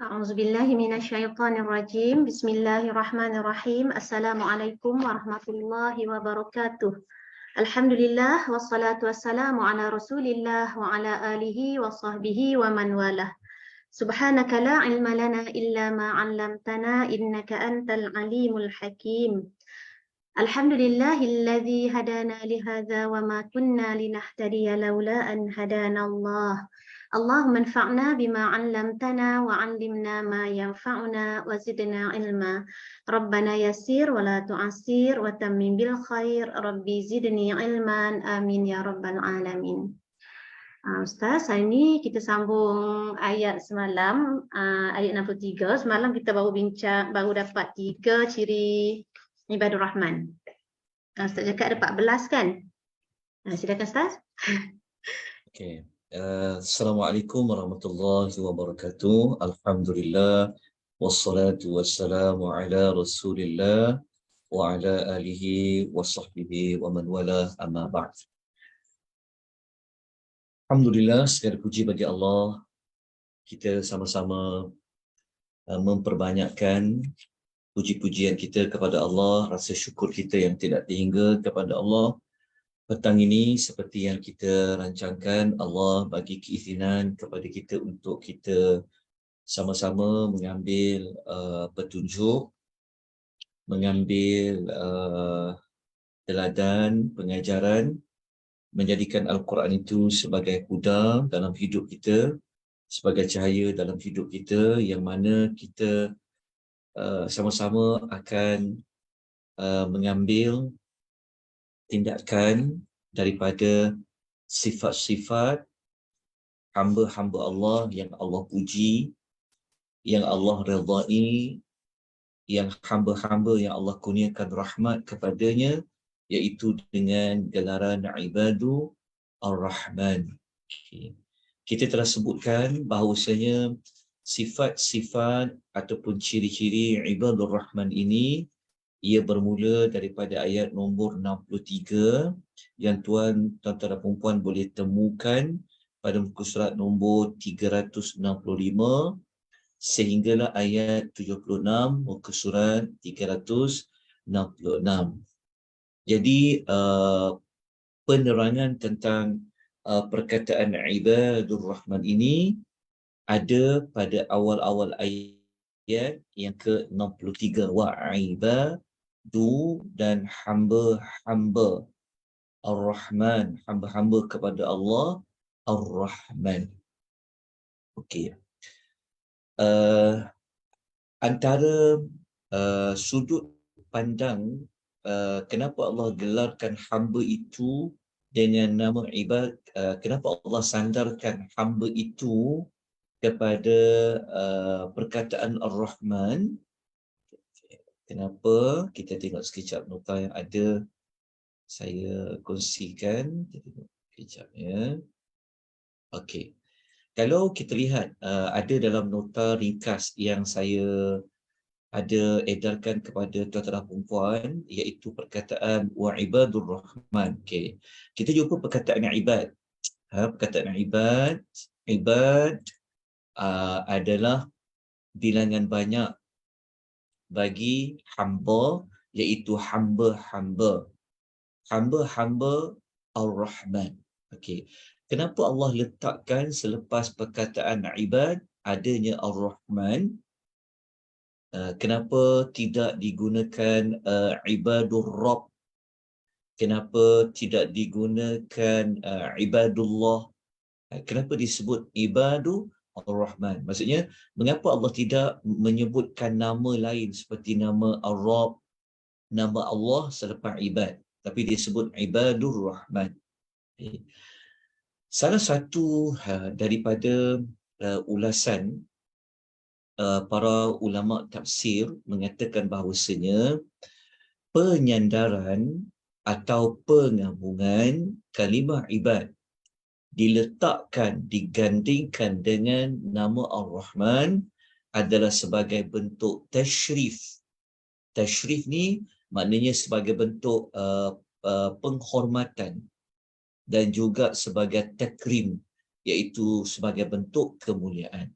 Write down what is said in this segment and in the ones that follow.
A'udzubillahi minasyaitonirrajim. Bismillahirrahmanirrahim. Assalamualaikum warahmatullahi wabarakatuh. Alhamdulillah wassalatu wassalamu ala Rasulillah wa ala alihi wa sahbihi wa man walah. Subhanaka la ilma lana illa ma 'allamtana innaka antal alimul hakim. Alhamdulillahilladzi hadana li hadza wa ma kunna linahtadiya laula an hadana Allah. Allahumma anfa'na bima 'allamtana wa 'allimna ma yanfa'una wa zidna ilma. Rabbana yassir wa la tu'assir wa tammim bil khair. Rabbi zidni ilman. Amin ya rabbal alamin. Ustaz, hari ini kita sambung ayat semalam, ayat 63. Semalam kita baru dapat 3 ciri ibadur Rahman. Ustaz cakap ada 14 kan? Silakan Ustaz. Okay. Assalamualaikum warahmatullahi wabarakatuh. Alhamdulillah wassalatu wassalamu ala Rasulillah wa ala alihi wa sahbihi wa man wala amma ba'd. Alhamdulillah, segala puji bagi Allah. Kita sama-sama memperbanyakkan puji-pujian kita kepada Allah, rasa syukur kita yang tidak terhingga kepada Allah. Petang ini seperti yang kita rancangkan, Allah bagi keizinan kepada kita untuk kita sama-sama mengambil petunjuk, mengambil teladan, pengajaran, menjadikan Al-Quran itu sebagai huda dalam hidup kita, sebagai cahaya dalam hidup kita, yang mana kita sama-sama akan mengambil tindakan daripada sifat-sifat hamba-hamba Allah yang Allah puji, yang Allah redai, yang hamba-hamba yang Allah kurniakan rahmat kepadanya, iaitu dengan gelaran Ibadu Ar-Rahman. Kita telah sebutkan bahawasanya sifat-sifat ataupun ciri-ciri Ibadur Rahman ini, ia bermula daripada ayat nombor 63 yang tuan-tuan dan perempuan boleh temukan pada muka surat nombor 365 sehinggalah ayat 76 muka surat 366. Jadi penerangan tentang perkataan Ibadur Rahman ini ada pada awal-awal ayat yang ke-63, wa'ibadu, dan hamba-hamba Ar-Rahman, hamba-hamba kepada Allah Ar-Rahman. Okey. Antara sudut pandang kenapa Allah gelarkan hamba itu dengan nama ibad, kenapa Allah sandarkan hamba itu kepada perkataan Ar-Rahman. Kenapa? Kita tengok sekejap nota yang ada saya kongsikan. Kita tengok sekejap ya. Okey. Kalau kita lihat ada dalam nota ringkas yang saya ada edarkan kepada tuan-tuan perempuan, iaitu perkataan wa ibadur rahman. Okey. Kita jumpa perkataan ibad. Perkataan ibad adalah bilangan banyak bagi hamba, iaitu hamba-hamba Ar-Rahman. Okey. Kenapa Allah letakkan selepas perkataan ibad adanya Ar-Rahman? Kenapa tidak digunakan ibadur Rabb? Kenapa tidak digunakan ibadullah? Kenapa disebut ibadu Ar-Rahman? Maksudnya, mengapa Allah tidak menyebutkan nama lain seperti nama Ar-Rabb, nama Allah selepas ibad, tapi disebut Ibadur Rahman? Salah satu daripada ulasan para ulama tafsir mengatakan bahawasanya penyandaran atau penggabungan kalimah ibad diletakkan, digandingkan dengan nama Ar-Rahman adalah sebagai bentuk tashrif. Tashrif ni maknanya sebagai bentuk penghormatan dan juga sebagai takrim, iaitu sebagai bentuk kemuliaan.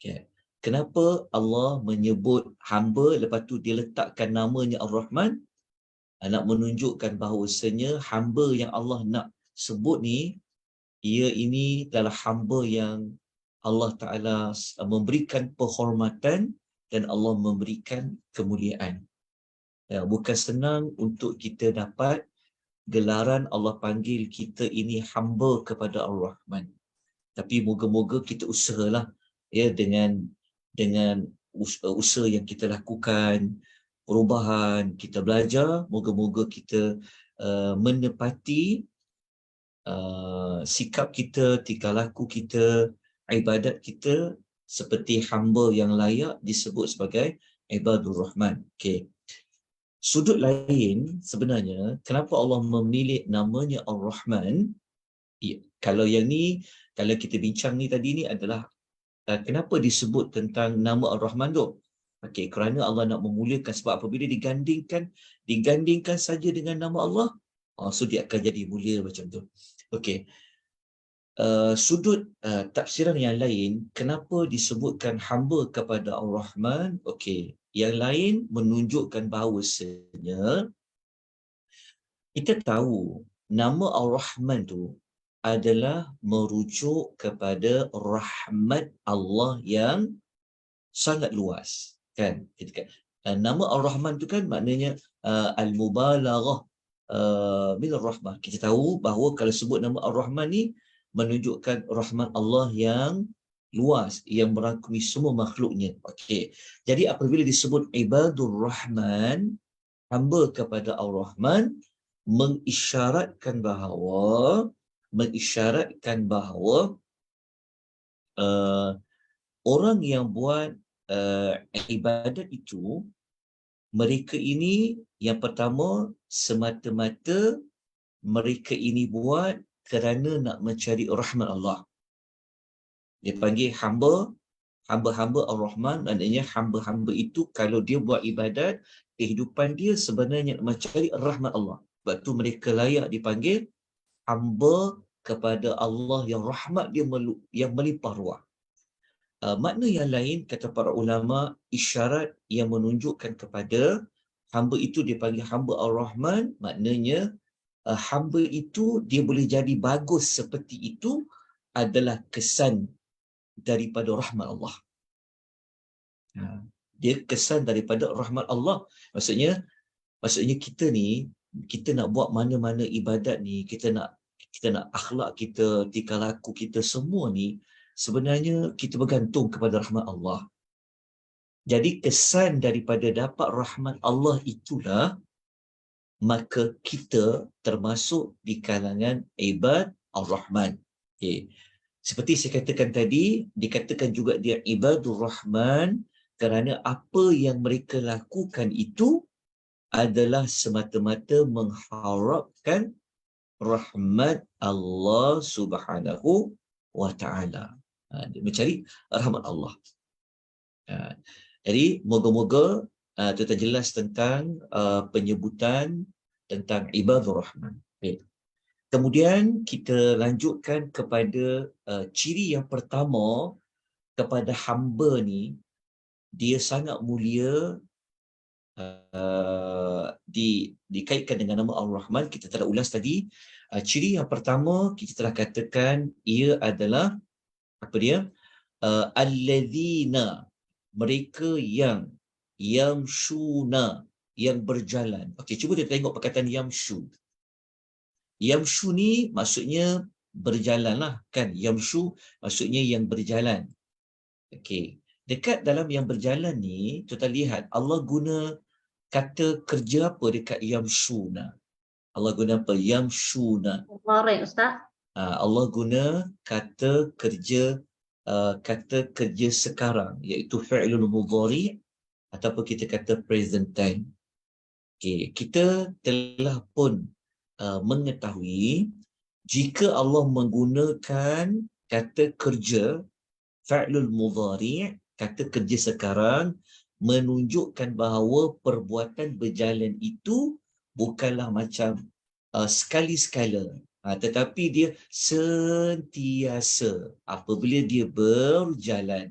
Okay. Kenapa Allah menyebut hamba lepas tu dia letakkan namanya Ar-Rahman? Nak menunjukkan bahawasanya hamba yang Allah nak sebut ni, ia ini adalah hamba yang Allah Ta'ala memberikan penghormatan dan Allah memberikan kemuliaan. Ya, bukan senang untuk kita dapat gelaran Allah panggil kita ini hamba kepada Ar-Rahman. Tapi moga-moga kita usahalah ya dengan usaha yang kita lakukan, perubahan, kita belajar, moga-moga kita menepati sikap kita, tingkah laku kita, ibadat kita seperti hamba yang layak disebut sebagai ibadur Rahman. Okey. Sudut lain sebenarnya, kenapa Allah memilih namanya Ar-Rahman? Ya, kalau yang ni, kalau kita bincang ni tadi ni adalah kenapa disebut tentang nama Ar-Rahman tu? Okey, kerana Allah nak memuliakan, sebab apabila digandingkan saja dengan nama Allah, so dia akan jadi mulia macam tu. Okey. Sudut tafsiran yang lain, kenapa disebutkan hamba kepada Ar-Rahman? Okey, yang lain menunjukkan bahawasanya kita tahu nama Ar-Rahman tu adalah merujuk kepada rahmat Allah yang sangat luas, kan? Nama Ar-Rahman tu kan maknanya al-mubalaghah min ar-rahmah. Kita tahu bahawa kalau sebut nama Ar-Rahman ni menunjukkan rahmat Allah yang luas, yang merangkumi semua makhluknya. Okey. Jadi apabila disebut ibadur Rahman, hamba kepada Ar-Rahman, mengisyaratkan bahawa orang yang buat ibadat itu, mereka ini yang pertama semata-mata mereka ini buat kerana nak mencari rahmat Allah. Dia panggil hamba-hamba Ar-Rahman, maknanya hamba-hamba itu kalau dia buat ibadat, kehidupan dia sebenarnya nak mencari rahmat Allah. Sebab tu mereka layak dipanggil hamba kepada Allah yang rahmat dia yang melimpah ruah. Makna yang lain, kata para ulama, isyarat yang menunjukkan kepada hamba itu dipanggil hamba Ar-Rahman, maknanya hamba itu dia boleh jadi bagus seperti itu adalah kesan daripada rahmat Allah. Dia kesan daripada rahmat Allah. Maksudnya kita ni, kita nak buat mana-mana ibadat ni, kita nak akhlak kita, tingkah laku kita semua ni, sebenarnya kita bergantung kepada rahmat Allah. Jadi kesan daripada dapat rahmat Allah itulah, maka kita termasuk di kalangan ibad Ar-Rahman. Okay. Seperti saya katakan tadi, dikatakan juga dia ibadur Rahman kerana apa yang mereka lakukan itu adalah semata-mata mengharapkan rahmat Allah Subhanahu wa Ta'ala. Mencari rahmat Allah. Jadi moga-moga kita jelas tentang penyebutan tentang ibadur Rahman. Okay. Kemudian kita lanjutkan kepada ciri yang pertama kepada hamba ni, dia sangat mulia, dikaitkan dengan nama Ar-Rahman. Kita telah ulas tadi. Ciri yang pertama kita telah katakan ia adalah apa dia? Alladzina, mereka yang yamshuna, yang berjalan. Okey, cuba kita tengok perkataan yamshu. Yamshu ni maksudnya berjalanlah, kan? Yamshu maksudnya yang berjalan. Okey. Dekat dalam yang berjalan ni, kita lihat Allah guna kata kerja apa dekat yamshuna? Allah guna apa? Yamshuna. Mudhari', Ustaz. Allah guna kata kerja sekarang, iaitu fi'lul mudhari' ataupun kita kata present time. Okey, kita telah pun mengetahui jika Allah menggunakan kata kerja fa'lul mudhari', kata kerja sekarang, menunjukkan bahawa perbuatan berjalan itu bukanlah macam sekali-sekala, tetapi dia sentiasa apabila dia berjalan.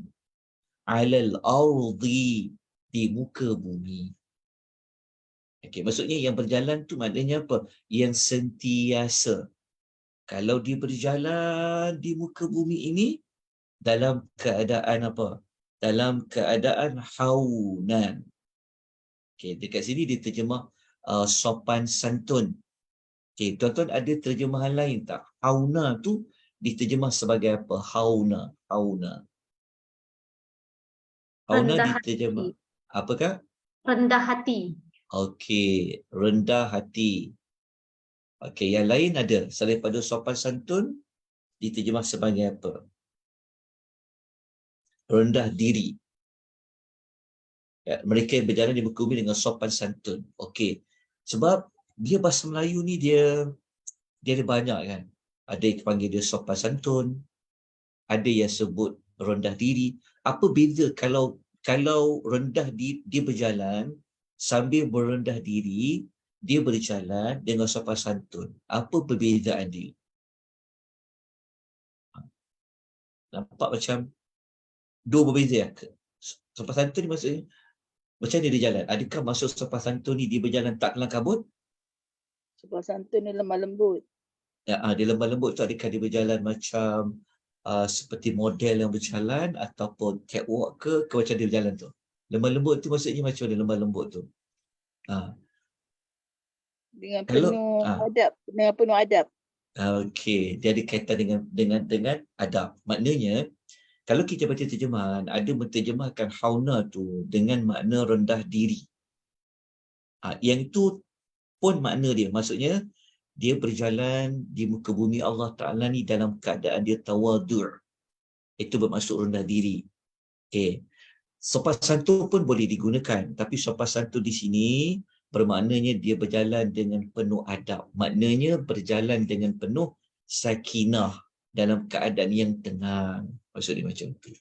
alal ardi, di muka bumi. Okey, maksudnya yang berjalan tu maknanya apa? Yang sentiasa. Kalau dia berjalan di muka bumi ini dalam keadaan apa? Dalam keadaan haunan. Okey, dekat sini diterjemah sopan santun. Okey, tuan-tuan ada terjemahan lain tak? Hauna tu diterjemah sebagai apa? Hauna, hauna. Hauna Rendah diterjemah. hati. Apakah? Rendah hati. Okey, rendah hati. Okey, yang lain ada selain pada sopan santun diterjemah sebagai apa? Rendah diri. Ya, mereka yang berjalan di muka bumi dengan sopan santun. Okey. Sebab dia bahasa Melayu ni dia ada banyak kan. Ada yang panggil dia sopan santun, ada yang sebut rendah diri. Apa beza kalau rendah dia berjalan sambil berendah diri, dia berjalan dengan sopan santun. Apa perbezaan dia? Nampak macam dua berbeza ya? Sopan santun ni maksudnya macam mana dia jalan? Adakah maksud sopan santun ni dia berjalan tak kelang kabut? Sopan santun ni lemah lembut. Ya, dia lemah lembut tu adakah dia berjalan macam seperti model yang berjalan ataupun catwalk ke macam dia berjalan tu? Lemah lembut tu maksudnya macam mana lemah lembut tu? Dengan Kalau penuh adab, dengan penuh adab. okey, dia ada kaitan dengan adab. Maknanya kalau kita baca terjemahan, ada menterjemahkan hauna tu dengan makna rendah diri. Yang itu pun makna dia. Maksudnya dia berjalan di muka bumi Allah Ta'ala ni dalam keadaan dia tawadhu'. Itu bermaksud rendah diri. Okey. Sopan santun pun boleh digunakan. Tapi sopan santun di sini bermaknanya dia berjalan dengan penuh adab. Maknanya berjalan dengan penuh sakinah dalam keadaan yang tenang. Maksud dia macam tu.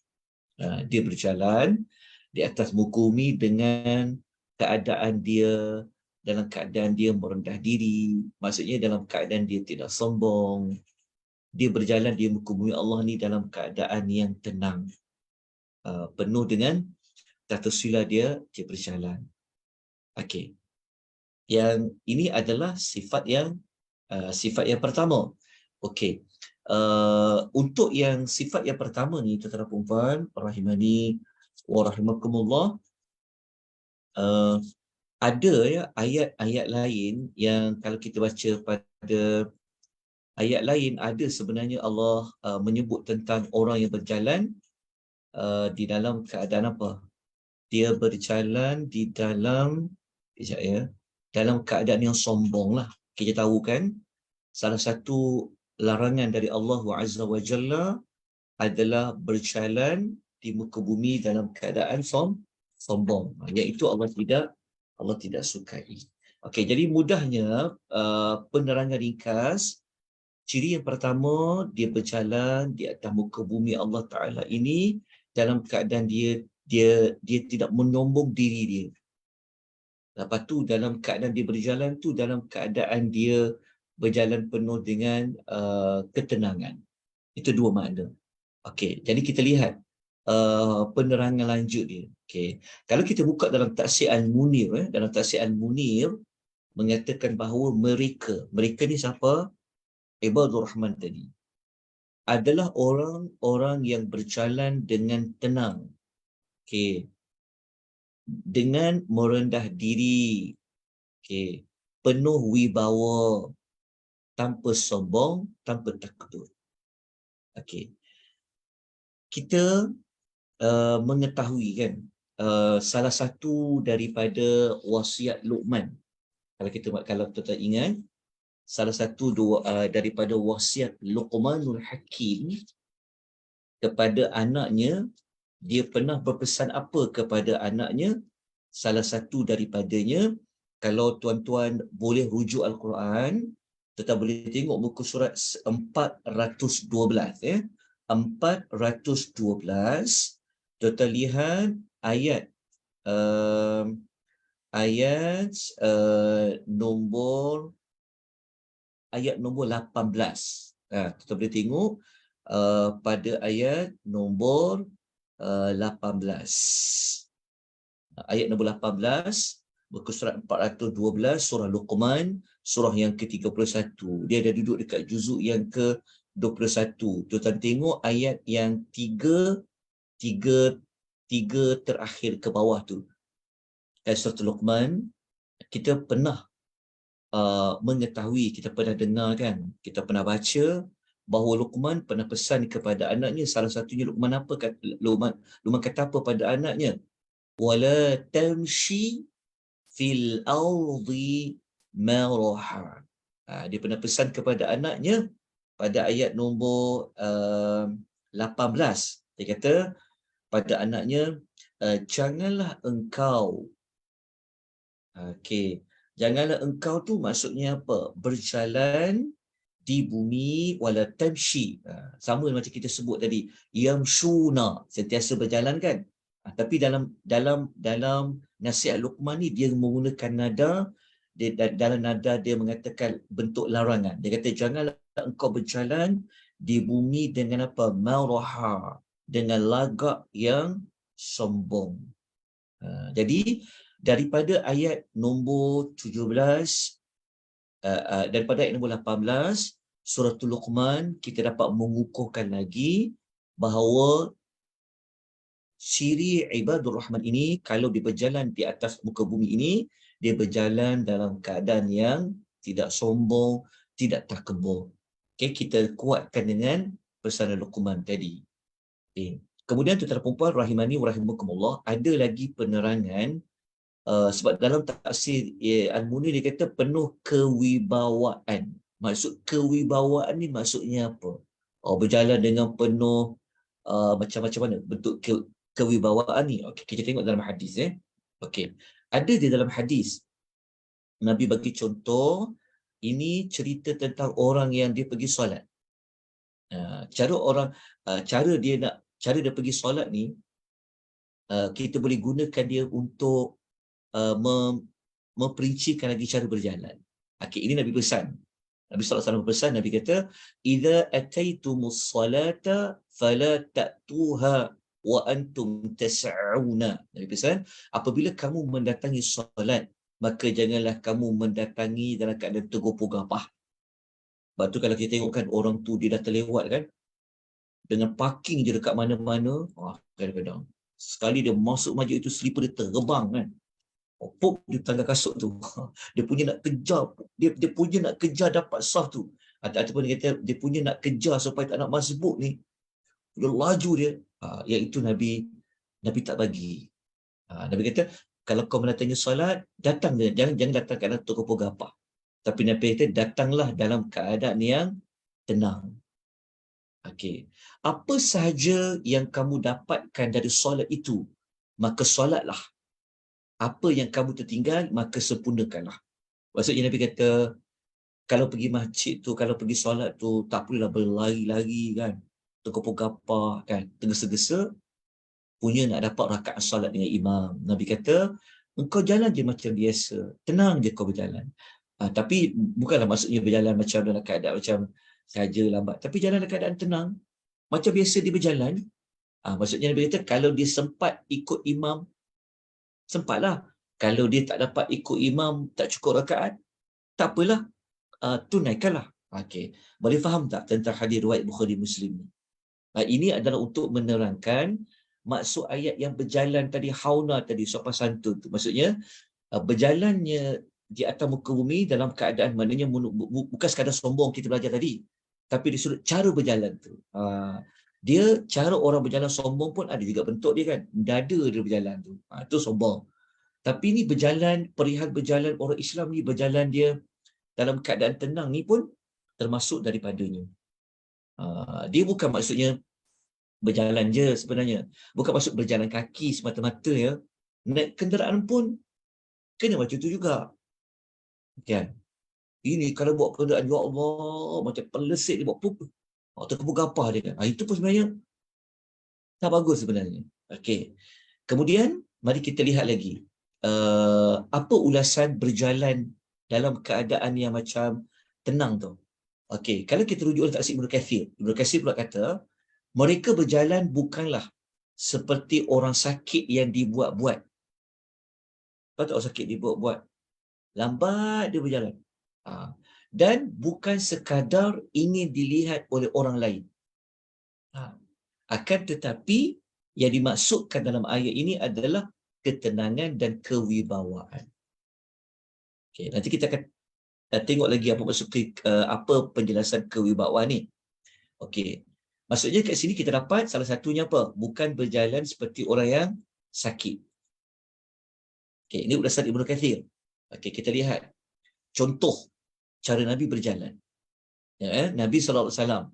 Dia berjalan di atas muka bumi dengan keadaan dia dalam keadaan dia merendah diri. Maksudnya dalam keadaan dia tidak sombong. Dia berjalan di muka bumi Allah ni dalam keadaan yang tenang. Penuh dengan tata sila dia berjalan. Okey. Yang ini adalah sifat yang pertama. Okey. Untuk yang sifat yang pertama ni, tuan-tuan dan puan-puan, rahimani wa rahimakumullah, ada ya ayat-ayat lain yang kalau kita baca pada ayat lain ada sebenarnya Allah menyebut tentang orang yang berjalan di dalam keadaan apa? Dia berjalan di dalam dalam keadaan yang sombong lah. Kita tahu kan salah satu larangan dari Allah Azza wa Jalla adalah berjalan di muka bumi dalam keadaan sombong. Iaitu Allah tidak sukai. Okey, jadi mudahnya penerangan ringkas, ciri yang pertama dia berjalan di atas muka bumi Allah Ta'ala ini dalam keadaan dia tidak menyombong diri dia. Lepas tu dalam keadaan dia berjalan tu dalam keadaan dia berjalan penuh dengan ketenangan. Itu dua makna. Okey, jadi kita lihat penerangan lanjut dia. Okey. Kalau kita buka dalam Tafsir Al-Munir, dalam Tafsir Al-Munir mengatakan bahawa mereka ni siapa? Ibadur Rahman tadi. Adalah orang-orang yang berjalan dengan tenang. Okey. Dengan merendah diri. Okey. Penuh wibawa. Tanpa sombong, tanpa takut. Okey. Kita mengetahui kan salah satu daripada wasiat Luqman. Kalau kita ingat salah satu daripada wasiat Luqmanul Hakim kepada anaknya, dia pernah berpesan apa kepada anaknya? Salah satu daripadanya, kalau tuan-tuan boleh rujuk Al-Quran, tuan boleh tengok muka surat 412 412. Tuan lihat ayat nombor 18. Kita boleh tengok pada ayat nombor 18. Ayat nombor 18, muka surat 412, surah Luqman, surah yang ke-31. Dia ada duduk dekat juzuk yang ke-21. Tuan tengok ayat yang tiga terakhir ke bawah tu. Surah Luqman, kita pernah mengetahui, kita pernah dengar kan, kita pernah baca bahawa Luqman pernah pesan kepada anaknya. Salah satunya Luqman Luqman kata apa pada anaknya? Wala tamshi fil ardi maraha. Dia pernah pesan kepada anaknya pada ayat nombor 18. Dia kata pada anaknya, janganlah engkau, janganlah engkau tu maksudnya apa? Berjalan di bumi, wala tamshi. Sama macam kita sebut tadi, yamshuna, sentiasa berjalan kan. Tapi dalam nasihat Luqman ni dia menggunakan nada, dalam nada dia mengatakan bentuk larangan. Dia kata janganlah engkau berjalan di bumi dengan apa? Maraha, dengan lagak yang sombong. Jadi daripada ayat nombor 17, daripada ayat nombor 18 suratul Luqman, kita dapat mengukuhkan lagi bahawa ciri ibadur Rahman ini, kalau dia berjalan di atas muka bumi ini, dia berjalan dalam keadaan yang tidak sombong, tidak takabur. Kita kuatkan dengan pesanan Luqman tadi. Kemudian tuan-tuan dan puan-puan rahimani wa rahimakumullah, ada lagi penerangan, sebab dalam tafsir Al-Munir dia kata penuh kewibawaan. Maksud kewibawaan ni maksudnya apa? Berjalan dengan penuh macam-macam mana bentuk kewibawaan ni. Okey, kita tengok dalam hadis. Okey, ada di dalam hadis Nabi bagi contoh, ini cerita tentang orang yang dia pergi solat. Cara dia pergi solat ni, kita boleh gunakan dia untuk memperincikan lagi cara berjalan. Okey, ini Nabi pesan. Nabi SAW berpesan, Nabi kata, "Idza ataitumus salata fala ta'tuha wa antum tas'auna." Nabi pesan, apabila kamu mendatangi solat, maka janganlah kamu mendatangi dalam keadaan tergopoh-gapah. Sebab tu kalau kita tengok kan, orang tu dia dah terlewat kan, dengan parking je dekat mana-mana, kadang-kadang sekali dia masuk masjid itu, slipper dia terbang kan. Pop di tangga kasut tu. Dia punya nak kejar, dia punya nak kejar dapat saf tu. Ataupun dia kata dia punya nak kejar supaya tak nak masbuk ni. Dia laju dia. Iaitu Nabi tak bagi. Nabi kata kalau kau mendatangi solat, datang dia, jangan datang keadaan tergopoh-gapah. Tapi Nabi kata datanglah dalam keadaan yang tenang. Okey. Apa sahaja yang kamu dapatkan dari solat itu, maka solatlah. Apa yang kamu tertinggal, maka sempurnakanlah. Maksudnya Nabi kata, kalau pergi masjid tu, kalau pergi solat tu, tak perlulah berlari-lari kan, tergopoh-gapah kan, tergesa-gesa, punya nak dapat rakaat solat dengan imam. Nabi kata, engkau jalan je macam biasa, tenang je kau berjalan. Tapi bukanlah maksudnya berjalan macam dalam keadaan macam saja lambat, tapi jalan dalam keadaan tenang, macam biasa dia berjalan. Maksudnya Nabi kata, kalau dia sempat ikut imam, sempatlah. Kalau dia tak dapat ikut imam, tak cukup rakaat, tak apalah, tunaikanlah. Okey, boleh faham tak tentang hadis riwayat Bukhari Muslim ni? Ini adalah untuk menerangkan maksud ayat yang berjalan tadi, hauna tadi, sopan santun tu. Maksudnya berjalannya di atas muka bumi dalam keadaan, maknanya bukan sekadar sombong kita belajar tadi, tapi disuruh cara berjalan tu. Dia cara orang berjalan sombong pun ada juga bentuk dia kan, dada dia berjalan tu, itu sombong. Tapi ni berjalan, perihal berjalan orang Islam ni, berjalan dia dalam keadaan tenang ni pun termasuk daripadanya. Dia bukan maksudnya berjalan je sebenarnya, bukan maksud berjalan kaki semata-mata ya. Naik kenderaan pun kena macam tu juga kan. Ini kalau bawa kenderaan, ya Allah, macam pelesit dia bawa pup, terkepuh-gapah dia kan. Itu pun sebenarnya tak bagus sebenarnya. Okey. Kemudian mari kita lihat lagi apa ulasan berjalan dalam keadaan yang macam tenang tu. Okey, kalau kita rujuk tafsir Ibnu Katsir pula kata, mereka berjalan bukanlah seperti orang sakit yang dibuat-buat. Tahu tak orang sakit dibuat-buat? Lambat dia berjalan. Dan bukan sekadar ingin dilihat oleh orang lain. Akan tetapi yang dimaksudkan dalam ayat ini adalah ketenangan dan kewibawaan. Okay, nanti kita akan tengok lagi apa maksud apa penjelasan kewibawaan ni. Okey. Maksudnya kat sini kita dapat salah satunya apa? Bukan berjalan seperti orang yang sakit. Okey, ini berdasar Ibnu Kathir. Okey, kita lihat contoh cara Nabi berjalan. Ya, Nabi SAW.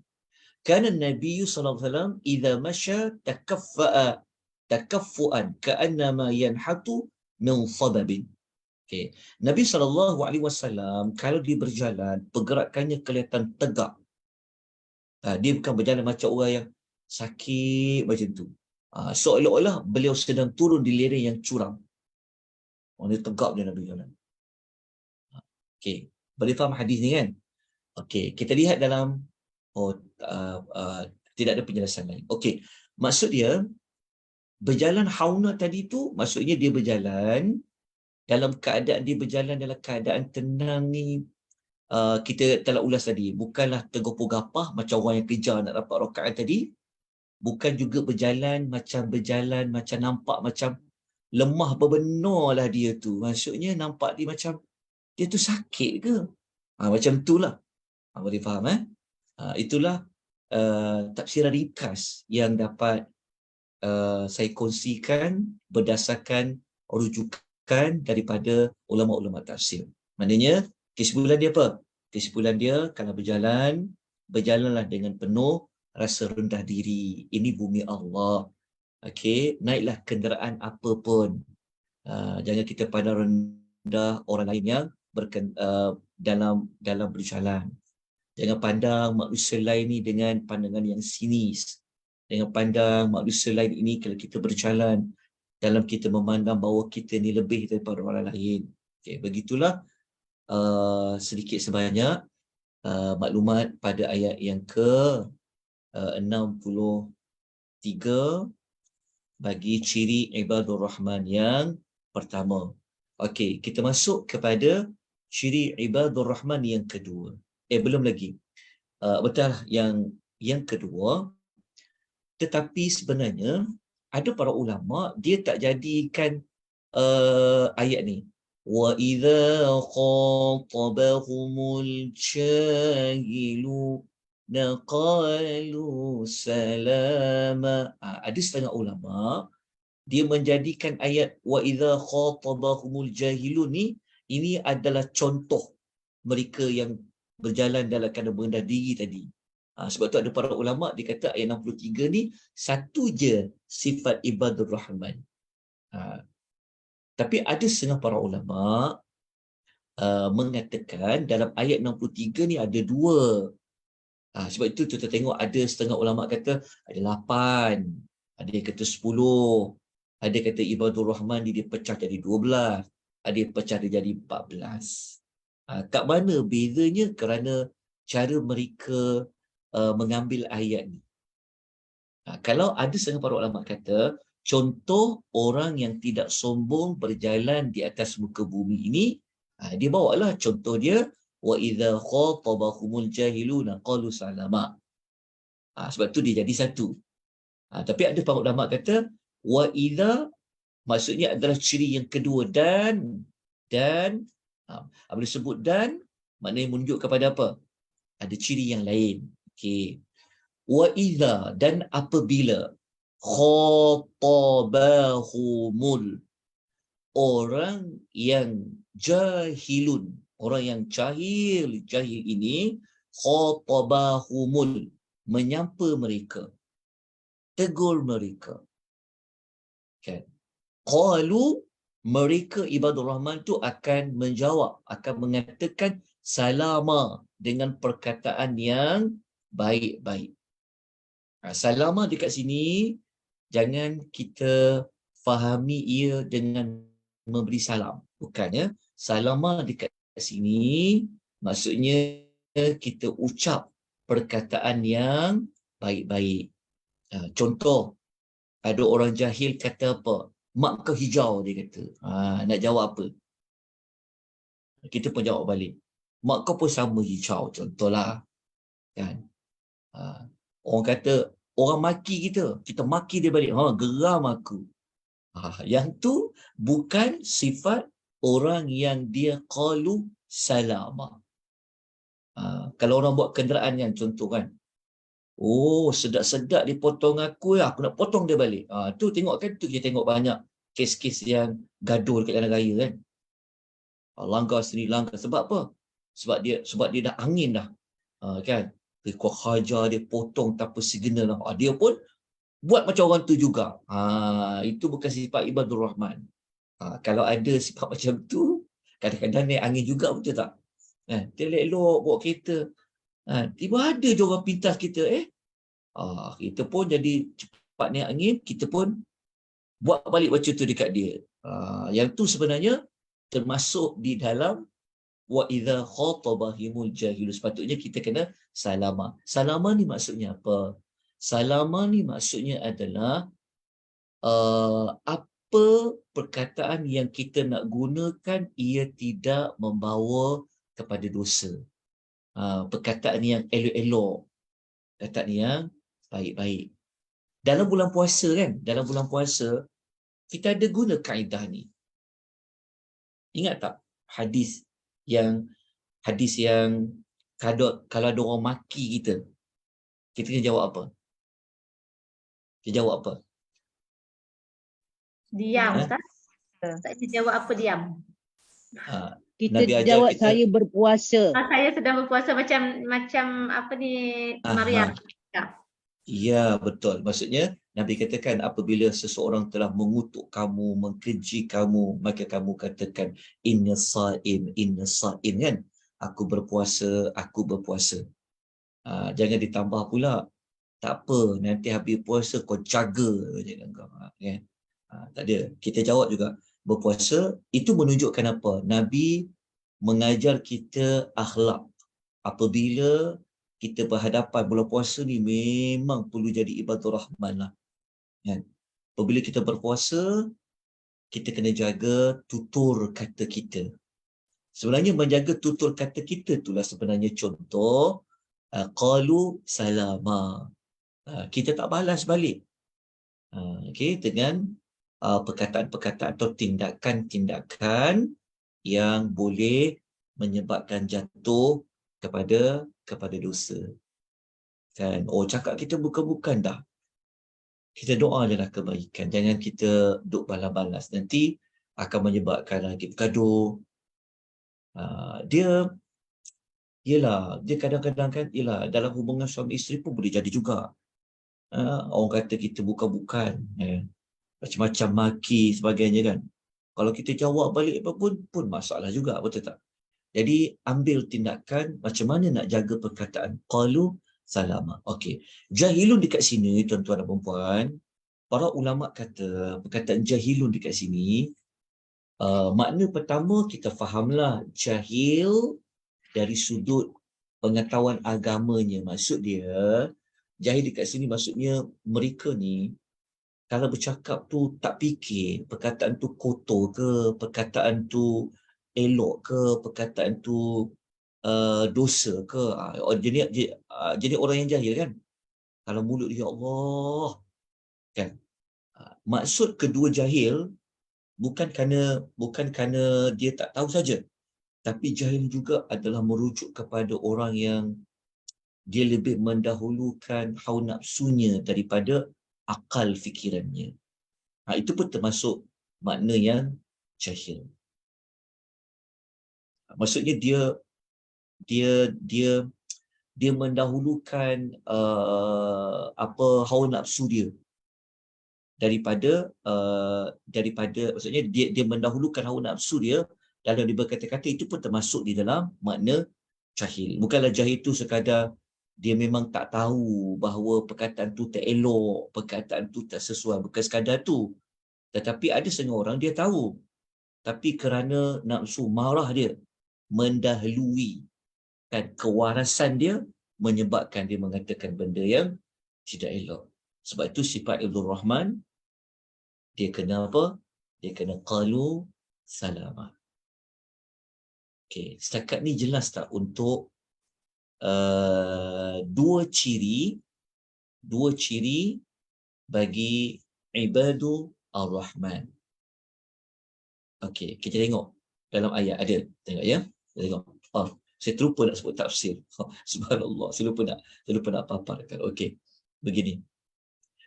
Kana Nabi SAW idza masya takaffuan ka'annama yanhatu min sadabin. Okey. Nabi SAW kalau dia berjalan, pergerakannya kelihatan tegak. Dia bukan berjalan macam orang yang sakit macam tu. Seolah-olah beliau sedang turun di lereng yang curam. Dia tegak dia Nabi jalan. Okey, boleh faham hadis ni kan? Okey, kita lihat dalam tidak ada penjelasan lain. Okey, maksud dia berjalan hauna tadi tu maksudnya dia berjalan dalam keadaan dia berjalan dalam keadaan tenang ni. Kita telah ulas tadi, bukanlah tergopoh gapah macam orang yang kejar nak dapat rakaat tadi, bukan juga berjalan macam nampak macam lemah berbenarlah dia tu. Maksudnya nampak dia macam dia tu sakit ke? Macam itulah. Boleh faham itulah tafsiran ringkas yang dapat saya kongsikan berdasarkan rujukan daripada ulama-ulama tafsir. Maknanya kesimpulan dia apa? Kesimpulan dia kalau berjalan, berjalanlah dengan penuh rasa rendah diri. Ini bumi Allah. Okey, naiklah kenderaan apa pun. Jangan kita pandang rendah orang lain yang dalam berjalan. Jangan pandang manusia lain ni dengan pandangan yang sinis. Jangan pandang manusia lain ini kalau kita berjalan dalam kita memandang bahawa kita ni lebih daripada orang lain. Okey, begitulah sedikit sebanyak maklumat pada ayat yang ke-63 bagi ciri ibadur rahman yang pertama. Okey, kita masuk kepada ciri ibadur rahman yang kedua. Belum lagi. Betul yang kedua, tetapi sebenarnya ada para ulama dia tak jadikan ayat ni wa idza khatabahumul jahilu naqalu salama. Ada setengah ulama dia menjadikan ayat wa idza khatabahumul jahilun ni ini adalah contoh mereka yang berjalan dalam keadaan merendah diri tadi. Sebab tu ada para ulama dia kata ayat 63 ni satu je sifat ibadur rahman. Tapi ada setengah para ulama mengatakan dalam ayat 63 ni ada dua. Sebab itu kita tengok ada setengah ulama kata ada 8, ada yang kata 10, ada yang kata ibadur rahman dia pecah jadi 12, ada yang pecah dia jadi 14. Kat mana bezanya? Kerana cara mereka mengambil ayat ni. Kalau ada setengah para ulama kata contoh orang yang tidak sombong berjalan di atas muka bumi ini, dia bawalah contoh dia wa idza khatabahumul jahiluna qalu salama. Sebab tu dia jadi satu. Tapi ada para ulama kata wa idza maksudnya adalah ciri yang kedua dan apabila sebut dan maknanya menunjuk kepada apa? Ada ciri yang lain. Okey. Wa idza dan apabila khatabahumul orang yang jahilun, orang yang jahil ini khatabahumul menyampa mereka, tegur mereka. Kan? Qalu mereka ibadur rahman tu akan menjawab, akan mengatakan salama dengan perkataan yang baik-baik. Salama dekat sini jangan kita fahami ia dengan memberi salam. Bukannya salama dekat sini maksudnya kita ucap perkataan yang baik-baik. Contoh Ada orang jahil kata apa? Mak kau hijau, dia kata. Nak jawab apa? Kita pun jawab balik. Mak kau pun sama hijau, contohlah. Kan? Orang kata, orang maki kita, kita maki dia balik. Geram aku. Yang tu bukan sifat orang yang dia qalu salama. Kalau orang buat kenderaan kan, contoh kan. Oh, sedap-sedap dia potong aku nak potong dia balik. Tu tengok kan, tu kita tengok banyak kes-kes yang gaduh dekat jalan raya kan. Langgar sendiri, langgar. Sebab apa? Sebab dia dah angin dah. Kan? Dia kuat hajar, dia potong tanpa signal. Dia pun buat macam orang tu juga. Itu bukan sifat ibadur rahman. Kalau ada sifat macam tu, kadang-kadang naik angin juga, betul tak? Dia elok bawa kereta. Tiba ada je orang pintas kita. Kita pun jadi cepat naik angin, kita pun buat balik macam tu dekat dia. Yang tu sebenarnya termasuk di dalam wa idza khatabahimul jahil. Sepatutnya kita kena salama. Salama ni maksudnya apa? Salama ni maksudnya adalah apa perkataan yang kita nak gunakan ia tidak membawa kepada dosa. Perkataan yang elok-elok, perkataan yang baik-baik. Dalam bulan puasa kan, dalam bulan puasa kita ada guna kaedah ni. Ingat tak hadis yang kalau ada orang maki kita kena jawab apa? Kita jawab apa? Diam, Ustaz. Saya jawab apa diam? Kita Nabi ajar jawab kita, saya berpuasa. Saya sedang berpuasa macam apa ni, Maryam. Ya, betul. Maksudnya Nabi katakan apabila seseorang telah mengutuk kamu, mengkeji kamu, maka kamu katakan inna sa'im kan? Aku berpuasa, aku berpuasa. Jangan ditambah pula. Tak apa, nanti habis puasa kau jaga kan? Tak ada. Kita jawab juga berpuasa itu menunjukkan apa? Nabi mengajar kita akhlak. Apabila kita berhadapan bulan puasa ni memang perlu jadi ibadah rahman lah. Kan? Apabila kita berpuasa, kita kena jaga tutur kata kita. Sebenarnya menjaga tutur kata kita itulah sebenarnya contoh qalu salama. Kita tak balas balik. Dengan perkataan-perkataan atau tindakan-tindakan yang boleh menyebabkan jatuh kepada dosa. Kan? Cakap kita bukan-bukan dah. Kita doa adalah kebaikan. Jangan kita duk balas-balas. Nanti akan menyebabkan lagi bergaduh. Dia kadang-kadang kan, dalam hubungan suami isteri pun boleh jadi juga. Orang kata kita bukan-bukan. Macam-macam maki sebagainya kan. Kalau kita jawab balik apa pun masalah juga, betul tak? Jadi ambil tindakan macam mana nak jaga perkataan qalu salama. Okey. Jahilun dekat sini tuan-tuan dan puan-puan, para ulama kata perkataan jahilun dekat sini makna pertama kita fahamlah jahil dari sudut pengetahuan agamanya. Maksud dia jahil dekat sini maksudnya mereka ni kalau bercakap tu tak fikir perkataan tu kotor ke, perkataan tu elok ke, perkataan tu dosa ke. Jadi orang yang jahil kan. Kalau mulut dia, ya Allah. Kan? Maksud kedua jahil bukan kerana dia tak tahu saja. Tapi jahil juga adalah merujuk kepada orang yang dia lebih mendahulukan hawa nafsunya daripada akal fikirannya. Itu pun termasuk makna yang jahil. Maksudnya dia mendahulukan hawa nafsu dia daripada maksudnya dia mendahulukan hawa nafsu dia dalam dia berkata-kata. Itu pun termasuk di dalam makna jahil. Bukanlah jahil itu sekadar dia memang tak tahu bahawa perkataan tu tak elok, perkataan tu tak sesuai, bukan sekadar tu. Tetapi ada setengah orang dia tahu, tapi kerana nafsu marah dia mendahului kan kewarasan dia, menyebabkan dia mengatakan benda yang tidak elok. Sebab itu sifat Ibadur Rahman, dia kena apa? Dia kena qalu salama. Okey, setakat ni jelas tak untuk dua ciri bagi Ibadur Ar-Rahman. Okey, kita tengok dalam ayat ada. Tengok ya. Kita tengok. Saya terlupa nak sebut tafsir. Subhanallah, saya lupa nak paparkan. Okey. Begini.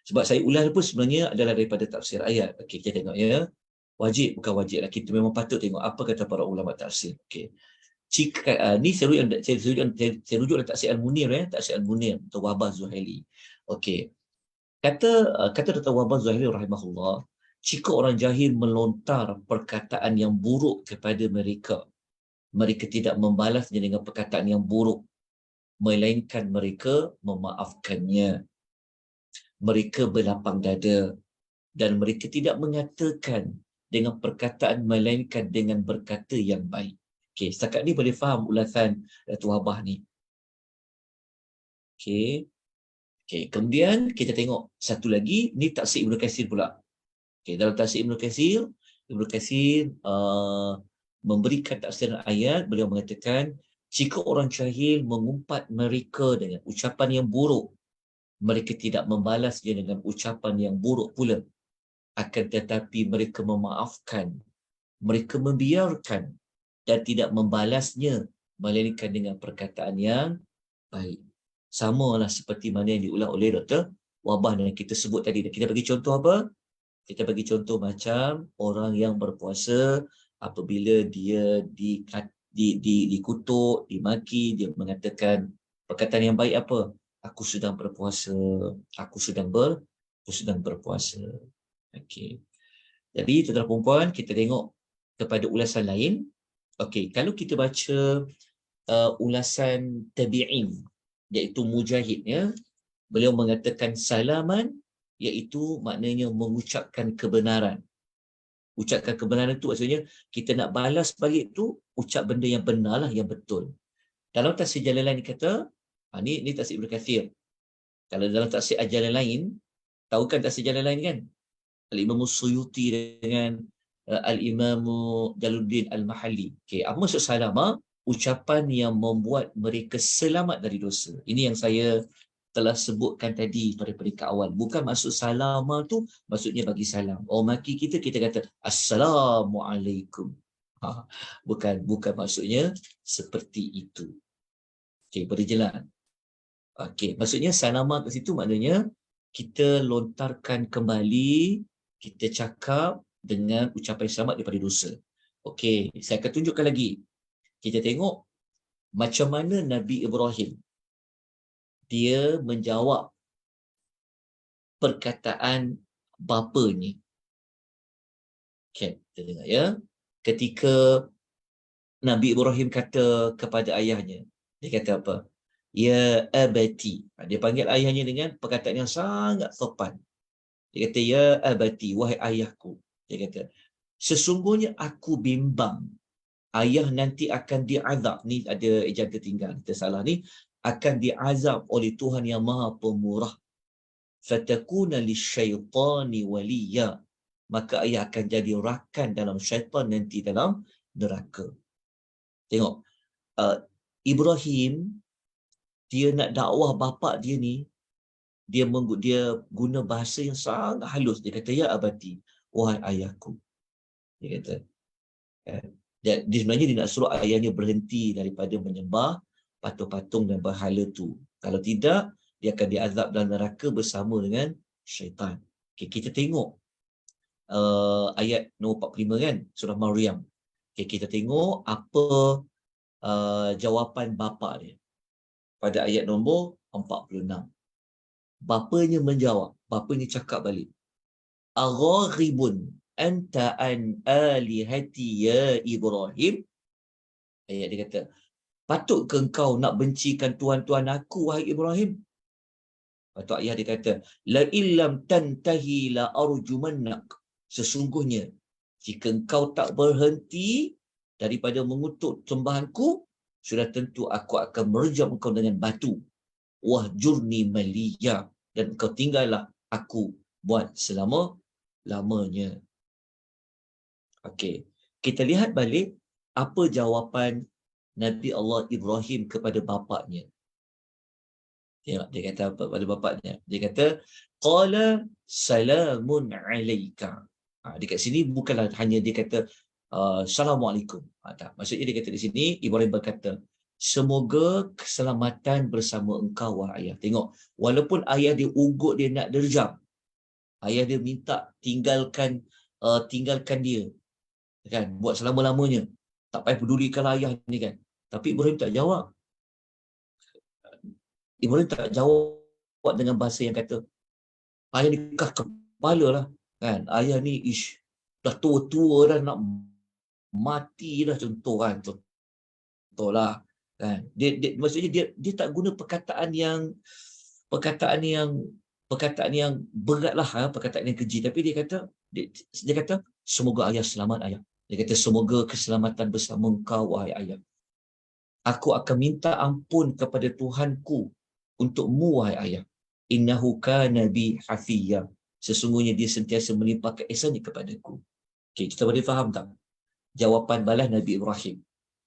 Sebab saya ulas pun sebenarnya adalah daripada tafsir ayat. Okey, kita tengok ya. Wajib bukan wajib lah. Kita memang patut tengok apa kata para ulama tafsir. Okey. Ni saya rujuk dalam tafsir Al-Munir ya, tafsir Al-Munir atau Wahbah Zuhaili. Okey. Kata Dr. Wahbah Zuhaili rahimahullah, jika orang jahil melontar perkataan yang buruk kepada mereka, mereka tidak membalasnya dengan perkataan yang buruk, melainkan mereka memaafkannya. Mereka berlapang dada dan mereka tidak mengatakan dengan perkataan melainkan dengan berkata yang baik. Okey, setakat ni boleh faham ulasan Datuk Wahbah ni. Okey. Okey, kemudian kita tengok satu lagi, ni tafsir Ibnu Katsir pula. Okey, dalam tafsir Ibnu Katsir memberikan tafsiran ayat, beliau mengatakan jika orang jahil mengumpat mereka dengan ucapan yang buruk, mereka tidak membalasnya dengan ucapan yang buruk pula. Akan tetapi mereka memaafkan, mereka membiarkan dan tidak membalasnya melainkan dengan perkataan yang baik. Samalah seperti mana yang diulang oleh Dr. Wahbah yang kita sebut tadi. Kita bagi contoh apa? Kita bagi contoh macam orang yang berpuasa, apabila dia dikutuk, dimaki, dia mengatakan perkataan yang baik apa? Aku sedang berpuasa. Aku sedang berpuasa. Okey. Jadi tuan-tuan dan puan, kita tengok kepada ulasan lain. Okey, kalau kita baca ulasan tabi'in, iaitu Mujahid ya, beliau mengatakan salaman, iaitu maknanya mengucapkan kebenaran. Ucapkan kebenaran itu maksudnya kita nak balas balik tu, ucap benda yang benar lah, yang betul. Dalam tafsir Jalalain kata, ni tafsir Ibnu Katsir. Kalau dalam tafsir Al-Jalalain, tahu kan tafsir Jalalain kan? Al-Imam Suyuti dengan Al-Imam Jaluddin Al-Mahalli. Okey, apa maksud salama? Ucapan yang membuat mereka selamat dari dosa. Ini yang saya telah sebutkan tadi pada peringkat awal. Bukan maksud salama tu maksudnya bagi salam. Orang maki kita kata Assalamualaikum. Bukan maksudnya seperti itu. Okey, boleh jelas. Okey, maksudnya salama kat situ maknanya kita lontarkan kembali, kita cakap dengan ucapan selamat daripada dosa. Okey, saya akan tunjukkan lagi. Kita tengok macam mana Nabi Ibrahim dia menjawab perkataan bapanya. Okey, kita tengok ya. Ketika Nabi Ibrahim kata kepada ayahnya, dia kata apa? Ya abati. Dia panggil ayahnya dengan perkataan yang sangat sopan. Dia kata, ya abati, wahai ayahku. Dia kata, sesungguhnya aku bimbang ayah nanti akan diazab. Ni ada ejaan tertinggal, kita salah ni. Akan diazab oleh Tuhan yang Maha Pemurah. Fatakuna lisyaitani waliya. Maka ayah akan jadi rakan dalam syaitan nanti dalam neraka. Tengok, Ibrahim, dia nak dakwah bapa dia ni, dia guna bahasa yang sangat halus. Dia kata, ya abati, wahai ayahku. Dia kata, dia sebenarnya dia nak suruh ayahnya berhenti daripada menyembah patung-patung dan berhala tu. Kalau tidak, dia akan diazab dalam neraka bersama dengan syaitan. Okay, kita tengok ayat nombor 45 kan, surah Maryam. Okay, kita tengok apa jawapan bapa dia pada ayat nombor 46. Bapanya menjawab, bapanya cakap balik, agharibun anta an alihati ya Ibrahim. Ayat dia kata, patut ke engkau nak bencikan tuan-tuan aku, wahai Ibrahim? Patut ayah dia kata, la illam tantahi la arjumannak. Sesungguhnya jika engkau tak berhenti daripada mengutuk sembahanku, sudah tentu aku akan merejam engkau dengan batu. Wahjurni maliya, dan engkau tinggallah aku buat selama-lamanya. Okey. Kita lihat balik apa jawapan Nabi Allah Ibrahim kepada bapaknya. Dia kata apa pada bapaknya? Dia kata, qala salamun alaika. Dekat sini bukanlah hanya dia kata assalamualaikum. Tak. Maksudnya dia kata di sini Ibrahim berkata, semoga keselamatan bersama engkau wahai ayah. Tengok, walaupun ayah dia ugut dia nak derjam, ayah dia minta tinggalkan dia kan, buat selama-lamanya. Tak payah pedulikan ayah ni kan. Tapi Ibrahim tak jawab. Ibrahim tak jawab dengan bahasa yang kata, ayah ni kah kepala lah. Kan? Ayah ni dah tua-tua dah nak mati dah, contoh kan. Contoh lah. Kan? Maksudnya dia tak guna perkataan yang berat lah, perkataan yang keji. Tapi dia kata, semoga ayah selamat ayah. Dia kata, semoga keselamatan bersama engkau wahai ayah. Aku akan minta ampun kepada Tuhanku untukmu wahai ayah. Innahu kana bi hafiyya. Sesungguhnya dia sentiasa melimpahkan ihsannya kepadaku. Okey, kita boleh faham tak jawapan balas Nabi Ibrahim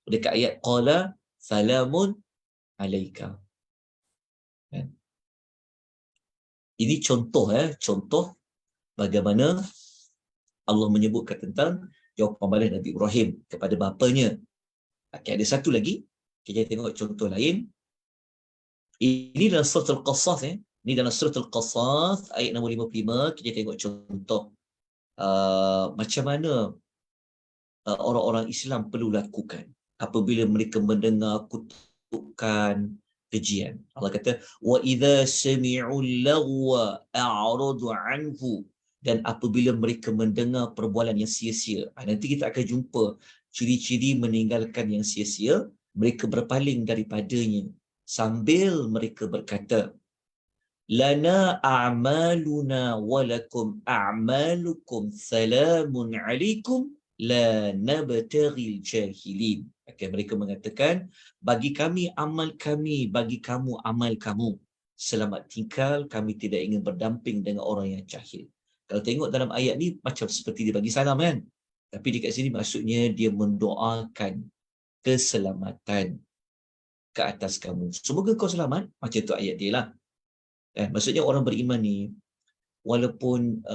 dekat ayat qala salamun alaika. Kan? Ini contoh bagaimana Allah menyebutkan tentang jawapan balas Nabi Ibrahim kepada bapanya. Okey, ada satu lagi. Kita tengok contoh lain. Ini dalam surah Al-Qasas. Ini dalam surah Al-Qasas ayat nombor 55. Kita tengok contoh macam mana orang-orang Islam perlu lakukan apabila mereka mendengar kutukan, kejian. Allah kata, wa idza sami'u lagwa a'radu anhu. Dan apabila mereka mendengar perbualan yang sia-sia. Nanti kita akan jumpa ciri-ciri meninggalkan yang sia-sia. Mereka berpaling daripadanya sambil mereka berkata, lana a'maluna walakum a'malukum salamun alaikum la nabtaghil jahilin. Mereka mengatakan, bagi kami amal kami, bagi kamu amal kamu. Selamat tinggal, kami tidak ingin berdamping dengan orang yang jahil. Kalau tengok dalam ayat ni macam seperti dia bagi salam kan. Tapi dekat sini maksudnya dia mendoakan keselamatan ke atas kamu. Semoga kau selamat. Macam tu ayat dia lah. Maksudnya orang beriman ni walaupun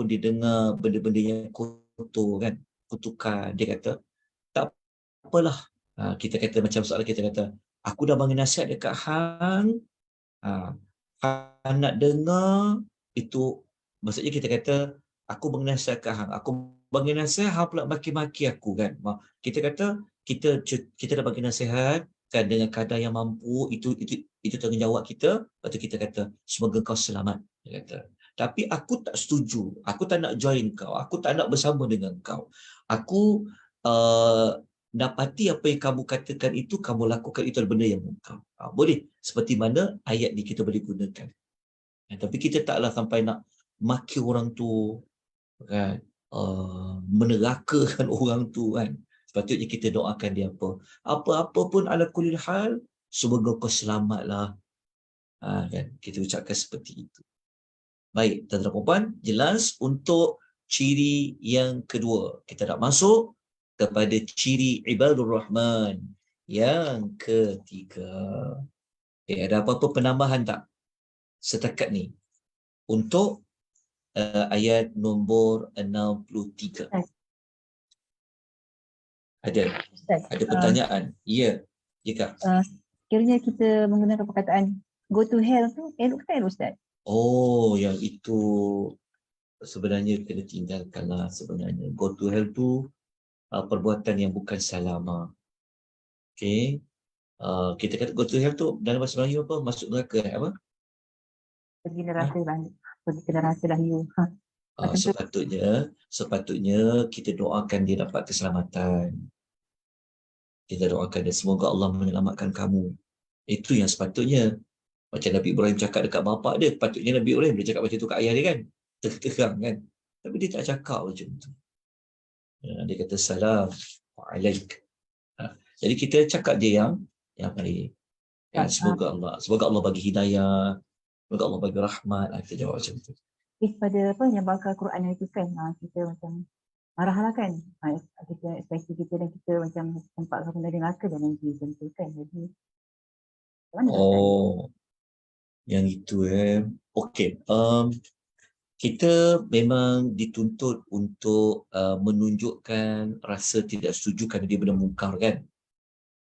dia dengar benda-benda yang kotor kan, kutukan, dia kata tak apalah. Kita kata macam soalan kita kata, aku dah bagi nasihat dekat hang, hang nak dengar itu. Maksudnya kita kata aku bagi nasihat dekat hang, aku bagi nasihat, hang pula maki-maki aku kan. Kita kata kita dah bagi nasihat kan dengan kadar yang mampu, itu tanggungjawab kita. Lepas tu kita kata semoga kau selamat, dia kata. Tapi aku tak setuju, aku tak nak join kau, aku tak nak bersama dengan kau. Aku dapati apa yang kamu katakan itu, kamu lakukan itu adalah benda yang mungkar. Boleh seperti mana ayat ni kita boleh gunakan. Tapi kita taklah sampai nak maki orang tu kan, menerakakan orang tu kan. Sepatutnya kita doakan dia apa-apa pun ala kulli hal, semoga kau selamatlah. Kan, kita ucapkan seperti itu. Baik, tuan-tuan dan puan, jelas untuk ciri yang kedua. Kita nak masuk kepada ciri ibadur rahman yang ketiga. Ada apa-apa penambahan tak setakat ni untuk ayat nombor 63? Ada pertanyaan? Ya, Kak. Sekiranya kita menggunakan perkataan go to hell tu, elok tak elok Ustaz? Oh, yang itu sebenarnya kena tinggalkanlah sebenarnya. Go to hell tu perbuatan yang bukan salama. Okey. Kita kata go to hell tu dalam bahasa Melayu apa? Masuk neraka apa? Pergi neraka lahir. Sepatutnya kita doakan dia dapat keselamatan. Kita doakan dia semoga Allah menyelamatkan kamu. Itu yang sepatutnya. Macam Nabi Ibrahim cakap dekat bapa dia, patutnya Nabi Ibrahim dia cakap macam tu kat ayah dia kan. Terang kan. Tapi dia tak cakap macam tu. Dia kata salam alaik. Jadi kita cakap dia yang baik. Semoga Allah bagi hidayah. Semoga Allah bagi rahmat. Kita jawab macam tu. Pada apa yang bakal Quran itu kan, kita macam marah lah kan. Kita ekspresi kita dan kita macam tempat benda neraka dan nanti macam tu kan. Jadi macam mana Ustaz? Oh, yang itu Okey. Kita memang dituntut untuk menunjukkan rasa tidak setuju kerana dia benda mungkar kan.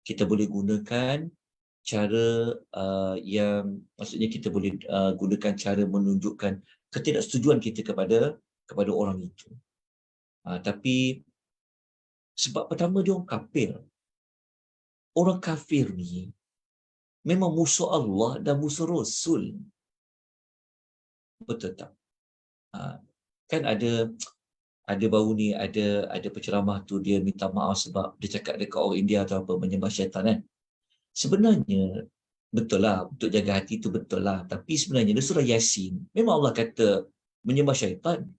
Kita boleh gunakan cara yang maksudnya kita boleh gunakan cara menunjukkan ketidaksetujuan kita kepada orang itu. Tapi sebab pertama dia orang kafir. Orang kafir ni memang musuh Allah dan musuh Rasul. Betul tak? Kan ada baru ni ada penceramah tu dia minta maaf sebab dia cakap dekat orang India atau apa menyembah syaitan kan. Sebenarnya betul lah untuk jaga hati tu betul lah, tapi sebenarnya di surah Yasin memang Allah kata menyembah syaitan.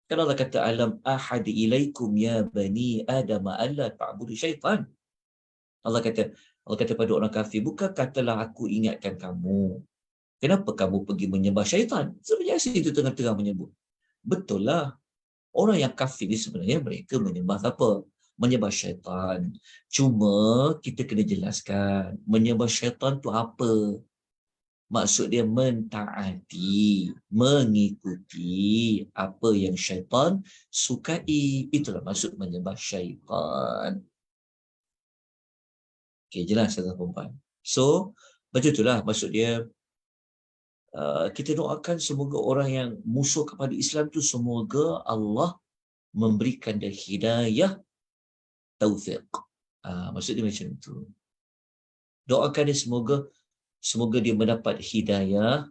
Kan Allah kata alam ahad ilaikum ya bani adam alla ta'budu syaitan. Allah kata pada orang kafir, bukan katalah aku ingatkan kamu, kenapa kamu pergi menyembah syaitan? Sebenarnya Yasin itu tengah-tengah menyebut. Betul lah. Orang yang kafir ni sebenarnya mereka menyembah apa? Menyembah syaitan. Cuma kita kena jelaskan menyembah syaitan tu apa? Maksud dia mentaati, mengikuti apa yang syaitan sukai. Itulah maksud menyembah syaitan. Okey, jelas tuan-tuan. So, macam itulah maksud dia. Kita doakan semoga orang yang musuh kepada Islam tu semoga Allah memberikan dia hidayah taufiq. Maksud dia macam tu. Doakan dia semoga dia mendapat hidayah,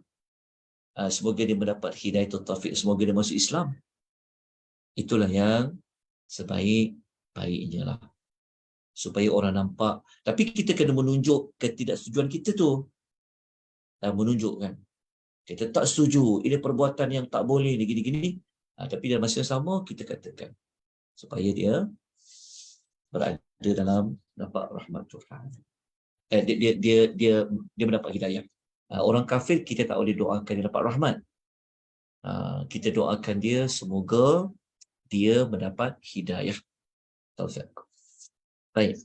semoga dia mendapat hidayah taufiq, semoga dia masuk Islam. Itulah yang sebaik-baiknya lah. Supaya orang nampak. Tapi kita kena menunjuk ketidaksetujuan kita tu. Menunjukkan. Kita tak setuju. Ini perbuatan yang tak boleh ni, gini-gini. Tapi dalam masa yang sama kita katakan. Supaya dia berada dalam dapat rahmat Tuhan. Dia mendapat hidayah. Orang kafir kita tak boleh doakan dia dapat rahmat. Kita doakan dia semoga dia mendapat hidayah. Taufik. Baik.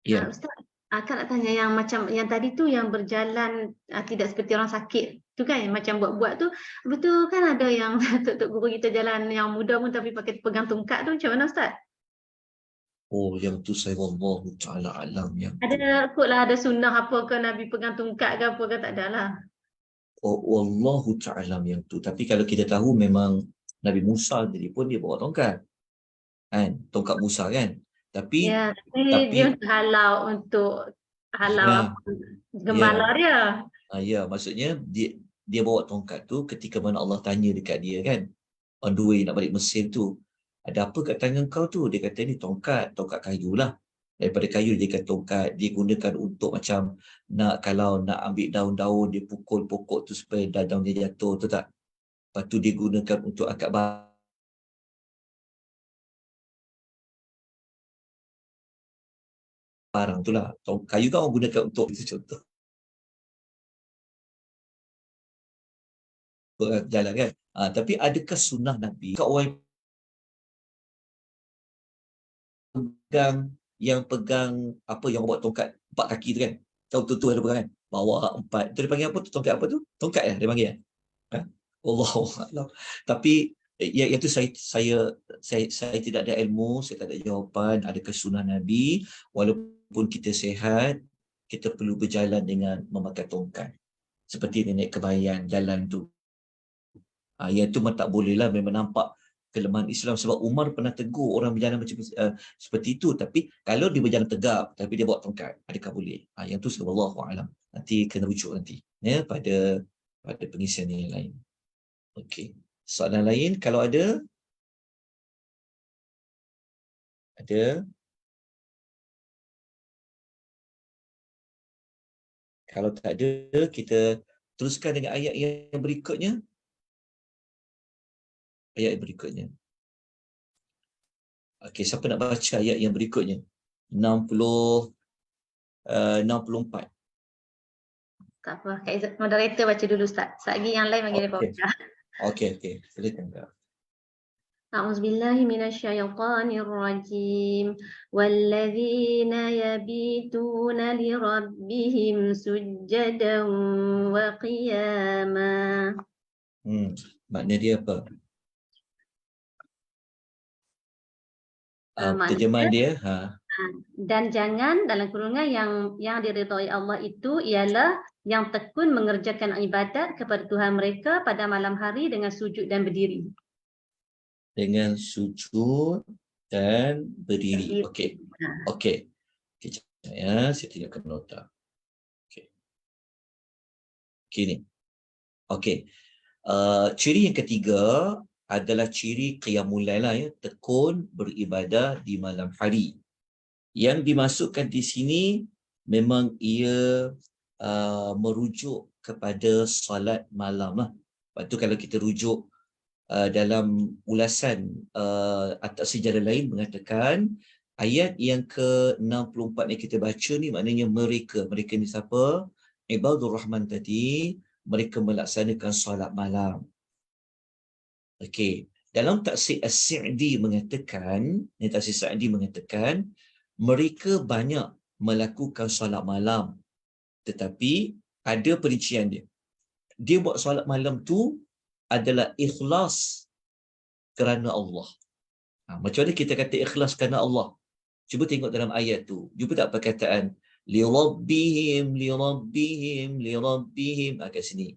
Ya. Ustaz, akak nak tanya yang macam yang tadi tu yang berjalan tidak seperti orang sakit tu kan, yang macam buat-buat tu, betul kan ada yang tok guru kita jalan yang muda pun tapi pakai pegang tongkat tu, macam mana Ustaz? Oh, yang tu saya wallahu ta'ala alam yang Ada kotlah ada sunnah apa ke Nabi pegang tongkat ke apa ke, tak ada lah. Oh, wallahu ta'ala yang tu. Tapi kalau kita tahu memang Nabi Musa sendiri pun dia bawa tongkat. Kan? Tongkat Musa kan? Tapi Ya, tapi dia untuk halau ya, apa, gembala dia. Ya, maksudnya dia bawa tongkat tu ketika mana Allah tanya dekat dia kan. On the way nak balik Mesir tu. Ada apa kat tangan kau tu? Dia kata ni tongkat kayu lah. Daripada kayu dia kata tongkat. Dia gunakan untuk macam kalau nak ambil daun-daun, dia pukul pokok tu supaya daun dia jatuh tu tak? Lepas tu dia gunakan untuk angkat barang tu lah. Kayu kan orang gunakan untuk itu contoh. Jalan kan? Tapi adakah sunnah Nabi kat orang yang pegang apa yang buat tongkat 4 kaki tu kan? Tahu tu ada pegang kan? Bawa 4. Tu dia panggil apa tu? Tongkat apa tu? Tongkat dia panggil ya? Allahuakbar. Tapi yang tu saya tidak ada ilmu, saya tak ada jawapan adakah sunnah Nabi walaupun kita sihat kita perlu berjalan dengan memakai tongkat. Seperti nenek kebayan jalan tu. Yang tu memang tak boleh lah, memang nampak kelemahan Islam sebab Umar pernah tegur orang berjalan macam seperti itu, tapi kalau dia berjalan tegap tapi dia bawa tongkat adakah boleh? Yang tu wallahu alam. Nanti kena rujuk nanti ya pada pengisian yang lain. Okey. Soalan lain kalau ada? Ada? Kalau tak ada, kita teruskan dengan ayat yang berikutnya. Ayat yang berikutnya. Okey, siapa nak baca ayat yang berikutnya? 64. Tak apa. Kak Izzat, moderator baca dulu Ustaz. Lagi yang lain bagi mereka Okey. baca. Okey. Silakan Kak. A'udzubillahi minasyaitonirrajim. Walladzina yabituna lirabbihim sujjadan wa qiyama. Makna dia apa? Terjemahan Maknanya, dia, dan jangan dalam kurungan yang diridhai Allah itu ialah yang tekun mengerjakan ibadat kepada Tuhan mereka pada malam hari dengan sujud dan berdiri. dengan sujud dan berdiri. Okey. Okey. Kejap ya, saya tunjukkan nota. Okey. Okey ni. Okey. Ciri yang ketiga adalah ciri qiyamul lail ya, tekun beribadah di malam hari. Yang dimasukkan di sini memang ia merujuk kepada solat malam lah. Lepas tu kalau kita rujuk dalam ulasan atas sejarah lain mengatakan ayat yang ke-64 yang kita baca ni maknanya mereka ni siapa? Ibadur Rahman tadi, mereka melaksanakan solat malam. Okey, dalam tafsir As-Sa'di mengatakan, mereka banyak melakukan solat malam, tetapi ada perincian dia. Dia buat solat malam tu adalah ikhlas kerana Allah. Macam mana kita kata ikhlas kerana Allah? Cuba tengok dalam ayat tu. Jumpa tak perkataan lirabbihim kat sini.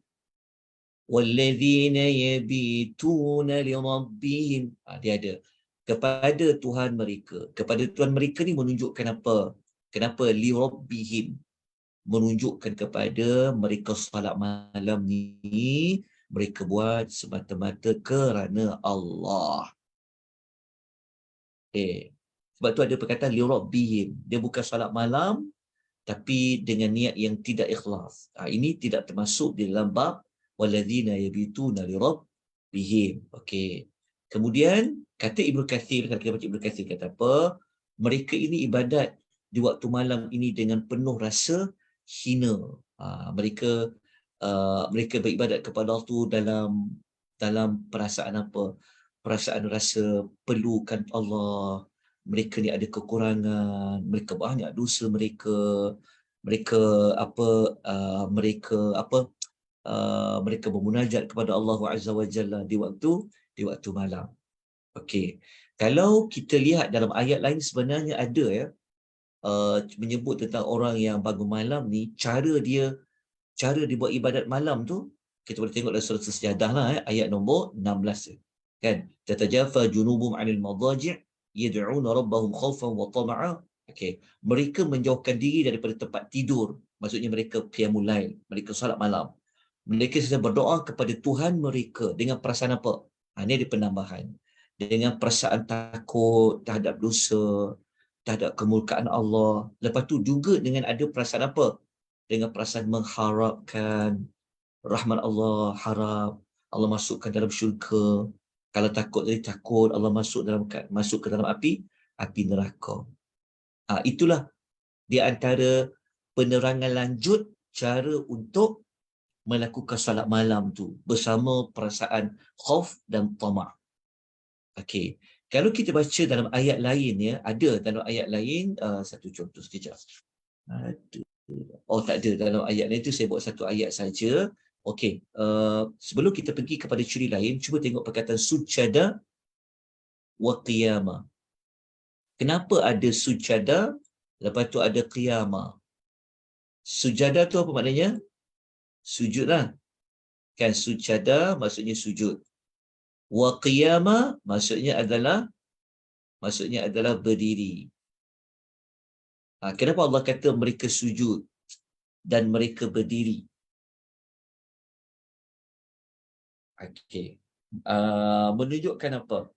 Walladzina yabituna lirabbihim. Dia ada. Kepada Tuhan mereka. Kepada Tuhan mereka ni menunjukkan apa? Kenapa lirabbihim? Menunjukkan kepada mereka solat malam ni mereka buat semata-mata kerana Allah. Sebab tu ada perkataan lirabbihim. Dia bukan solat malam tapi dengan niat yang tidak ikhlas. Ini tidak termasuk di dalam bab walladzina yabituna lirabbihim. Okey. Kemudian kata Ibnu Katsir, kalau kita baca Ibnu Katsir kata apa? Mereka ini ibadat di waktu malam ini dengan penuh rasa hina. Mereka beribadat kepada Allah tu dalam perasaan apa? Perasaan rasa perlukan Allah. Mereka ni ada kekurangan, mereka banyak dosa mereka bermunajat kepada Allah Azza wa Jalla di waktu malam. Okey. Kalau kita lihat dalam ayat lain sebenarnya ada menyebut tentang orang yang bangun malam ni, cara dia buat ibadat malam tu kita boleh tengok dalam surah As-Sajdah lah, ayat nombor 16 kan. Tatajafa junubum 'anil madaji' yad'una rabbahum khaufan wa tama'a. Okey, mereka menjauhkan diri daripada tempat tidur, maksudnya mereka qiyamul lail, mereka solat malam. Mereka sedang berdoa kepada Tuhan mereka dengan perasaan apa? Ini ada penambahan. Dengan perasaan takut terhadap dosa, terhadap kemurkaan Allah. Lepas tu juga dengan ada perasaan apa? Dengan perasaan mengharapkan rahmat Allah, harap Allah masukkan dalam syurga. Kalau takut tadi takut Allah masuk ke dalam api neraka. Itulah di antara penerangan lanjut cara untuk melakukan solat malam tu bersama perasaan khauf dan tama'. Okey. Kalau kita baca dalam ayat lain ada dalam ayat lain satu contoh sekejap. Tak ada dalam ayat lain tu, saya buat satu ayat saja. Okey, sebelum kita pergi kepada ciri lain, cuba tengok perkataan sujada wa qiyama. Kenapa ada sujada, lepas tu ada qiyama? Sujada tu apa maknanya? Sujud lah. Kan sujada maksudnya sujud. Wa qiyama maksudnya adalah berdiri. Kenapa Allah kata mereka sujud dan mereka berdiri? Okey. Menunjukkan apa?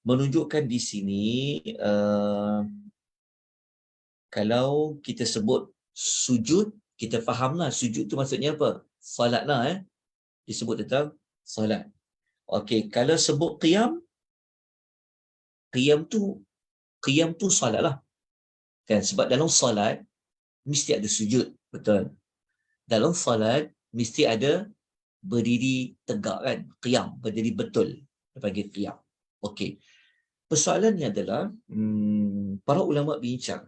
Menunjukkan di sini kalau kita sebut sujud, kita fahamlah sujud tu maksudnya apa? Salat lah disebut tentang salat. Okey, kalau sebut qiyam tu salat lah. Kan sebab dalam salat mesti ada sujud, betul. dalam salat mesti ada berdiri tegak kan, qiyam, berdiri betul. Dia panggil qiyam. Okey. Persoalannya adalah para ulama bincang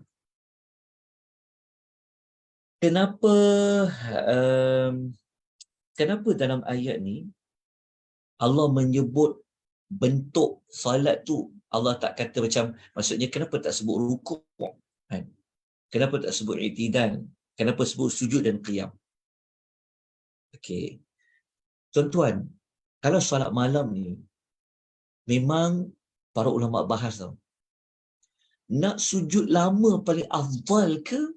kenapa kenapa dalam ayat ni Allah menyebut bentuk salat tu, Allah tak kata macam, maksudnya kenapa tak sebut rukuk kan? Kenapa tak sebut i'tidal? Kenapa sebut sujud dan qiyam? Okey. Tuan-tuan, kalau solat malam ni memang para ulama bahas tau. Nak sujud lama paling afdal ke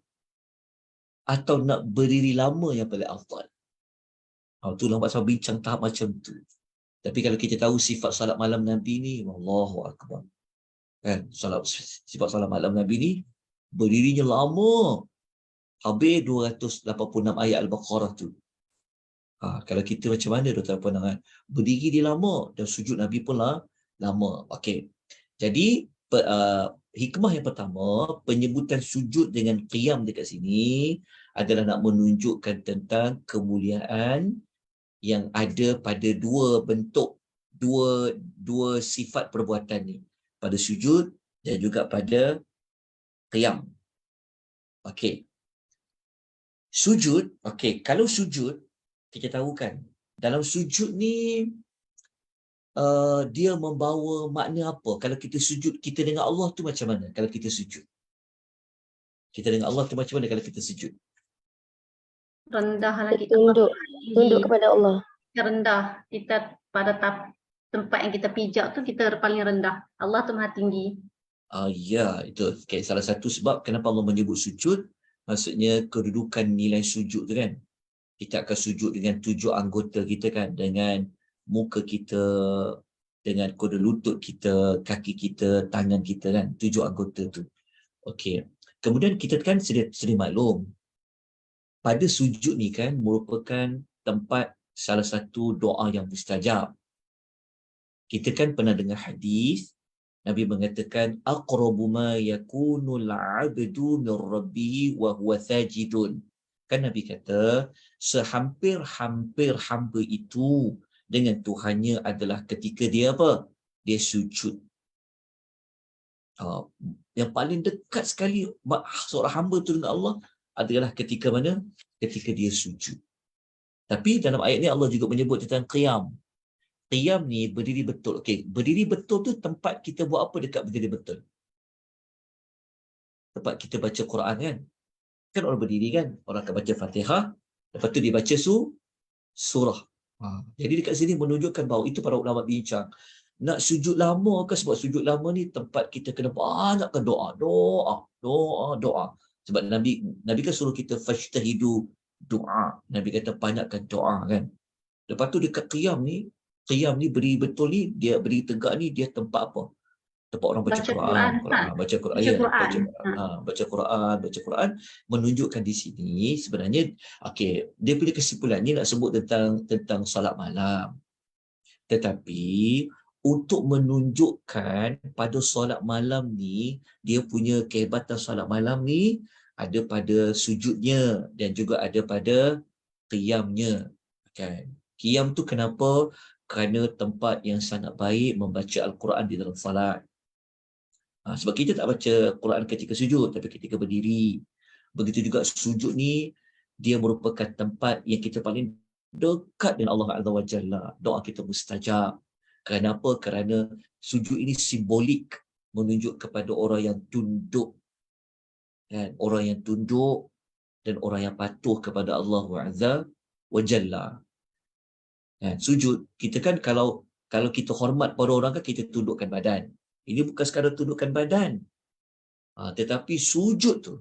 atau nak berdiri lama yang paling afdal? Tu ulama sama bincang tahap macam tu. Tapi kalau kita tahu sifat salat malam Nabi ni, Allahu akbar. Kan, sifat salat malam Nabi ni berdirinya lama. Habis 286 ayat Al-Baqarah tu. Kalau kita macam mana tuan-tuan pandangan? Berdiri dia lama dan sujud Nabi pun lama. Okey. Jadi hikmah yang pertama, penyebutan sujud dengan qiyam dekat sini adalah nak menunjukkan tentang kemuliaan yang ada pada dua bentuk, dua sifat perbuatan ni, pada sujud dan juga pada qiyam. Okey. Sujud, okey, kalau sujud kita tahu kan, dalam sujud ni dia membawa makna apa? Kalau kita sujud, kita dengan Allah tu macam mana kalau kita sujud? Kita dengan Allah tu macam mana kalau kita sujud? Rendahlah kita. Tunduk kepada Allah. Kita rendah. Kita pada tempat yang kita pijak tu kita paling rendah. Allah tu maha tinggi. Ya, itu. Okay, salah satu sebab kenapa Allah menyebut sujud, maksudnya kedudukan nilai sujud tu kan. Kita akan sujud dengan 7 anggota kita kan, dengan muka kita, dengan koda lutut kita, kaki kita, tangan kita kan, 7 anggota tu. Okey. Kemudian kita kan sedia maklum, pada sujud ni kan merupakan tempat salah satu doa yang mustajab. Kita kan pernah dengar hadis, Nabi mengatakan, aqrabu ma yakunul 'abdu min rabbihi wa huwa sajidun. Kan Nabi kata, sehampir-hampir hamba itu dengan Tuhannya adalah ketika dia apa? Dia sujud. Yang paling dekat sekali seorang hamba itu dengan Allah adalah ketika mana? Ketika dia sujud. Tapi dalam ayat ni Allah juga menyebut tentang qiyam. Qiyam ni berdiri betul. Okey, berdiri betul tu tempat kita buat apa dekat berdiri betul? Tempat kita baca Quran kan? Kan orang berdiri kan? Orang akan baca Fatihah, lepas tu dia baca surah. Jadi dekat sini menunjukkan bahawa itu para ulama bincang. Nak sujud lama ke? Sebab sujud lama ni tempat kita kena banyakkan doa. Sebab Nabi kan suruh kita fajtahidu doa. Nabi kata banyakkan doa kan. Lepas tu dekat qiyam ni berdiri betul ni, dia berdiri tegak ni, dia tempat apa? Tempat orang baca Quran. Baca Quran menunjukkan di sini sebenarnya okey, dia punya kesimpulan ni nak sebut tentang salat malam. Tetapi untuk menunjukkan pada solat malam ni, dia punya kehebatan solat malam ni ada pada sujudnya dan juga ada pada qiyamnya. Kan? Qiyam tu kenapa? Kerana tempat yang sangat baik membaca Al-Quran di dalam salat. Sebab kita tak baca Quran ketika sujud, tapi ketika berdiri. Begitu juga sujud ni, dia merupakan tempat yang kita paling dekat dengan Allah Azza wa Jalla. Doa kita mustajab. Kenapa? Kerana sujud ini simbolik menunjuk kepada orang yang tunduk. Dan orang yang tunduk dan orang yang patuh kepada Allah Azza wa Jalla. Sujud, kita kan kalau kita hormat pada orang kan kita tundukkan badan. Ini bukan sekadar tundukkan badan. Tetapi sujud tu.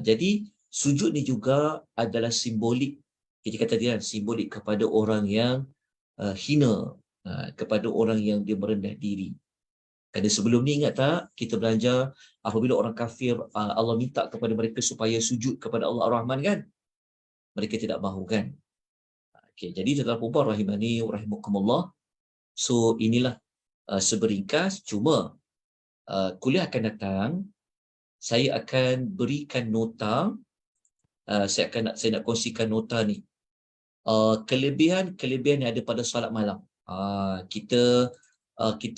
Jadi sujud ni juga adalah simbolik. Kita kata dia simbolik kepada orang yang hina, kepada orang yang dia merendah diri. Kerana sebelum ni ingat tak, kita belajar apabila orang kafir Allah minta kepada mereka supaya sujud kepada Allah Ar-Rahman kan? Mereka tidak mahu kan? Okay, jadi tuan-tuan puan rahimani rahimakumullah. So inilah seberingkas, cuma kuliah akan datang saya akan berikan nota saya nak kongsikan nota ni. Kelebihan yang ada pada solat malam. Kita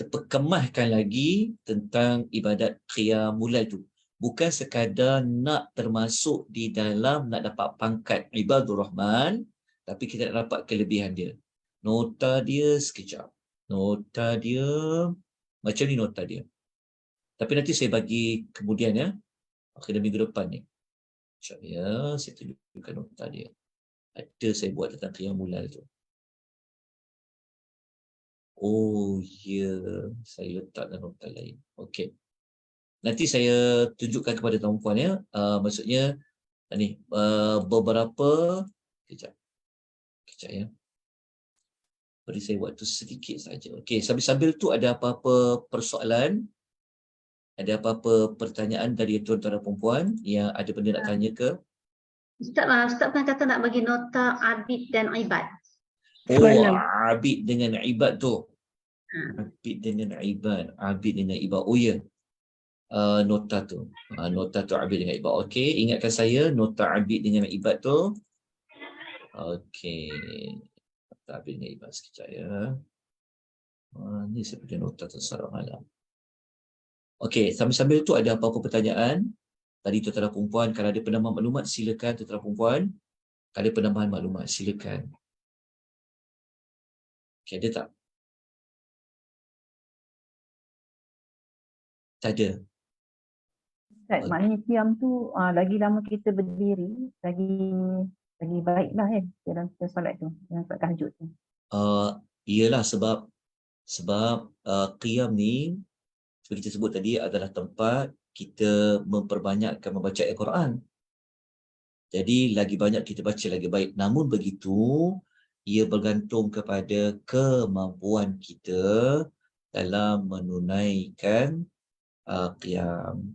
perkemahkan lagi tentang ibadat qiyamul lail tu. Bukan sekadar nak termasuk di dalam nak dapat pangkat ibadur rahman, tapi kita nak dapat kelebihan dia. Nota dia sekejap. Nota dia macam ni nota dia. Tapi nanti saya bagi kemudian ya. Akhir minggu depan ni. Sekejap ya, saya tunjukkan nota dia. Ada saya buat tentang qiyamul lail tu. Oh ya, saya letak dalam nota lain. Okey. Nanti saya tunjukkan kepada tuan-puan ya. Maksudnya ni beberapa kejap ya. Beri saya waktu sedikit saja. Okey, sambil-sambil tu ada apa-apa persoalan? Ada apa-apa pertanyaan dari tuan-tuan dan puan-puan yang ada benda nak tanya ke? Ustaz pernah kata nak bagi nota abid dan ibad. Oh, Semalam. abid dengan ibad tu. Abid dengan ibad. Oh ya. Nota tu. Nota tu abid dengan ibad. Okey, ingatkan saya nota abid dengan ibad tu. Okey. Nota abid dengan ibad sekejap ya. Ni seperti nota tu solat malam. Okey, sambil-sambil tu ada apa-apa pertanyaan? Tadi tuan-tuan dan puan-puan, kalau ada penambahan maklumat silakan tuan-tuan dan puan-puan. Kalau ada penambahan maklumat silakan. Okey, ada tak? Tak ada. Ustaz, maknanya qiyam tu lagi lama kita berdiri, lagi baiklah kan dalam kita solat tu, dalam solat tahajud tu. Iyalah sebab qiyam ni seperti kita sebut tadi adalah tempat kita memperbanyakkan membaca Al-Quran. Jadi lagi banyak kita baca lagi baik. Namun begitu, ia bergantung kepada kemampuan kita dalam menunaikan qiyam.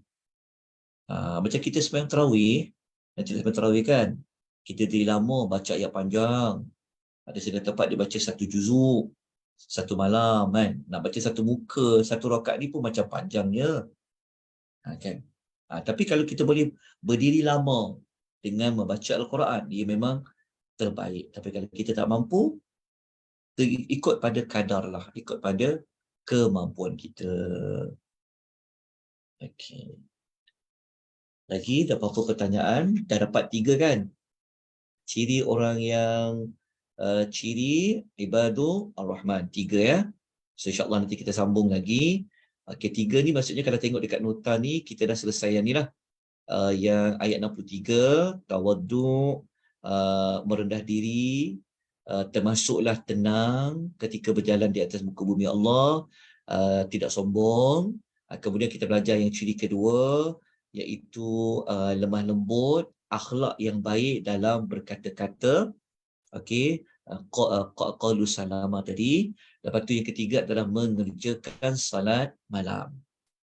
Macam kita sembahyang tarawih, nanti sembahyang tarawih kan, kita diri lama baca ayat panjang. Ada sedang tempat dia baca 1 juzuk satu malam kan. Nak baca satu muka, satu rakaat ni pun macam panjangnya. Kan? Tapi kalau kita boleh berdiri lama dengan membaca Al-Quran, dia memang terbaik. Tapi kalau kita tak mampu, ikut pada kadar lah, ikut pada kemampuan kita. Okey. Lagi ada apa-apa pertanyaan? Dah dapat 3 kan? Ciri orang yang ciri ibadur ar-Rahman. 3 ya. So insyaAllah nanti kita sambung lagi. Okey, 3 ni maksudnya kalau tengok dekat nota ni, kita dah selesai yang ni lah. Yang ayat 63, tawaddu', merendah diri, termasuklah tenang ketika berjalan di atas muka bumi Allah, tidak sombong. Kemudian kita belajar yang ciri kedua, iaitu lemah lembut, akhlak yang baik dalam berkata-kata. Okey, qalu salama tadi. Lepas tu yang ketiga adalah mengerjakan salat malam.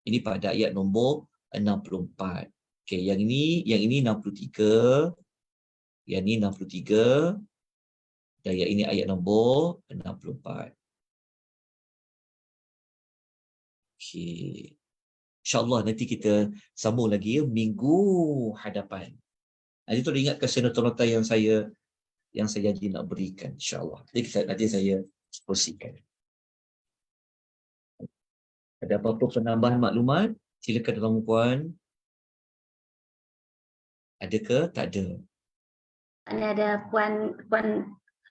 Ini pada ayat nombor 64. Okey, yang ini 63. Yang ini 63. Dan yang ini ayat nombor 64. Okey. InsyaAllah nanti kita sambung lagi ya, minggu hadapan. Nanti tu ingatkan saya nota-nota yang saya janji nak berikan, insyaAllah. Nanti saya kongsikan. Ada apa-apa penambahan maklumat? Silakan tuan-puan. Ada ke? Tak ada. Ini ada puan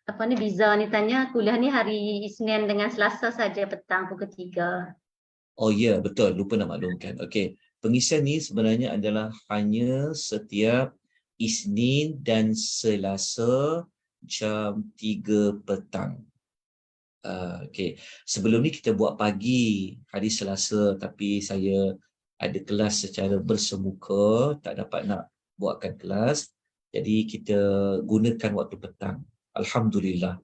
apa ni Biza ni tanya, kuliah ni hari Isnin dengan Selasa saja petang pukul 3. Oh ya, betul. Lupa nak maklumkan. Okey. Pengisian ni sebenarnya adalah hanya setiap Isnin dan Selasa jam 3 petang. Okey. Sebelum ni kita buat pagi hari Selasa, tapi saya ada kelas secara bersemuka, tak dapat nak buatkan kelas. Jadi kita gunakan waktu petang. Alhamdulillah.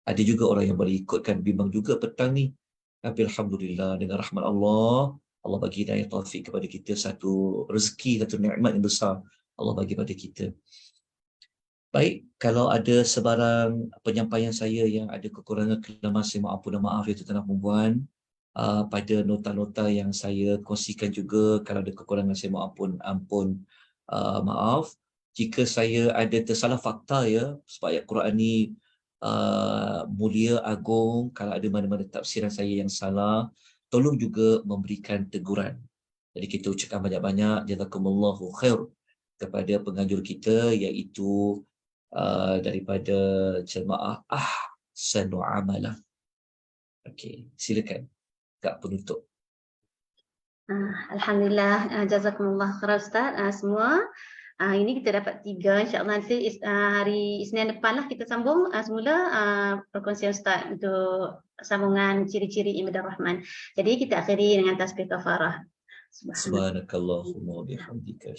Ada juga orang yang boleh ikutkan, bimbang juga petang ni. Tapi Alhamdulillah dengan rahmat Allah, Allah bagi hidayah taufik kepada kita, satu rezeki, satu nikmat yang besar Allah bagi pada kita. Baik, kalau ada sebarang penyampaian saya yang ada kekurangan, kelemahan, saya ampun dan maaf ya tuan-tuan dan puan-puan. Pada nota-nota yang saya kongsikan juga, kalau ada kekurangan saya ampun maaf. jika saya ada tersalah fakta ya, sebab ayat Quran ni mulia, agung, kalau ada mana-mana tafsiran saya yang salah, tolong juga memberikan teguran. Jadi kita ucapkan banyak-banyak jazakumullahu khair kepada penganjur kita, iaitu daripada jemaah Ahsanu Amalah. Okey, silakan Kak penutup. Alhamdulillah, jazakumullah khair Ustaz semua. Ini kita dapat 3, insyaAllah nanti hari Isnin depan lah kita sambung semula perkongsian Ustaz untuk sambungan ciri-ciri ibadah Rahman. Jadi kita akhiri dengan tasbih kafarah. Subhanakallahumma wa bihamdika.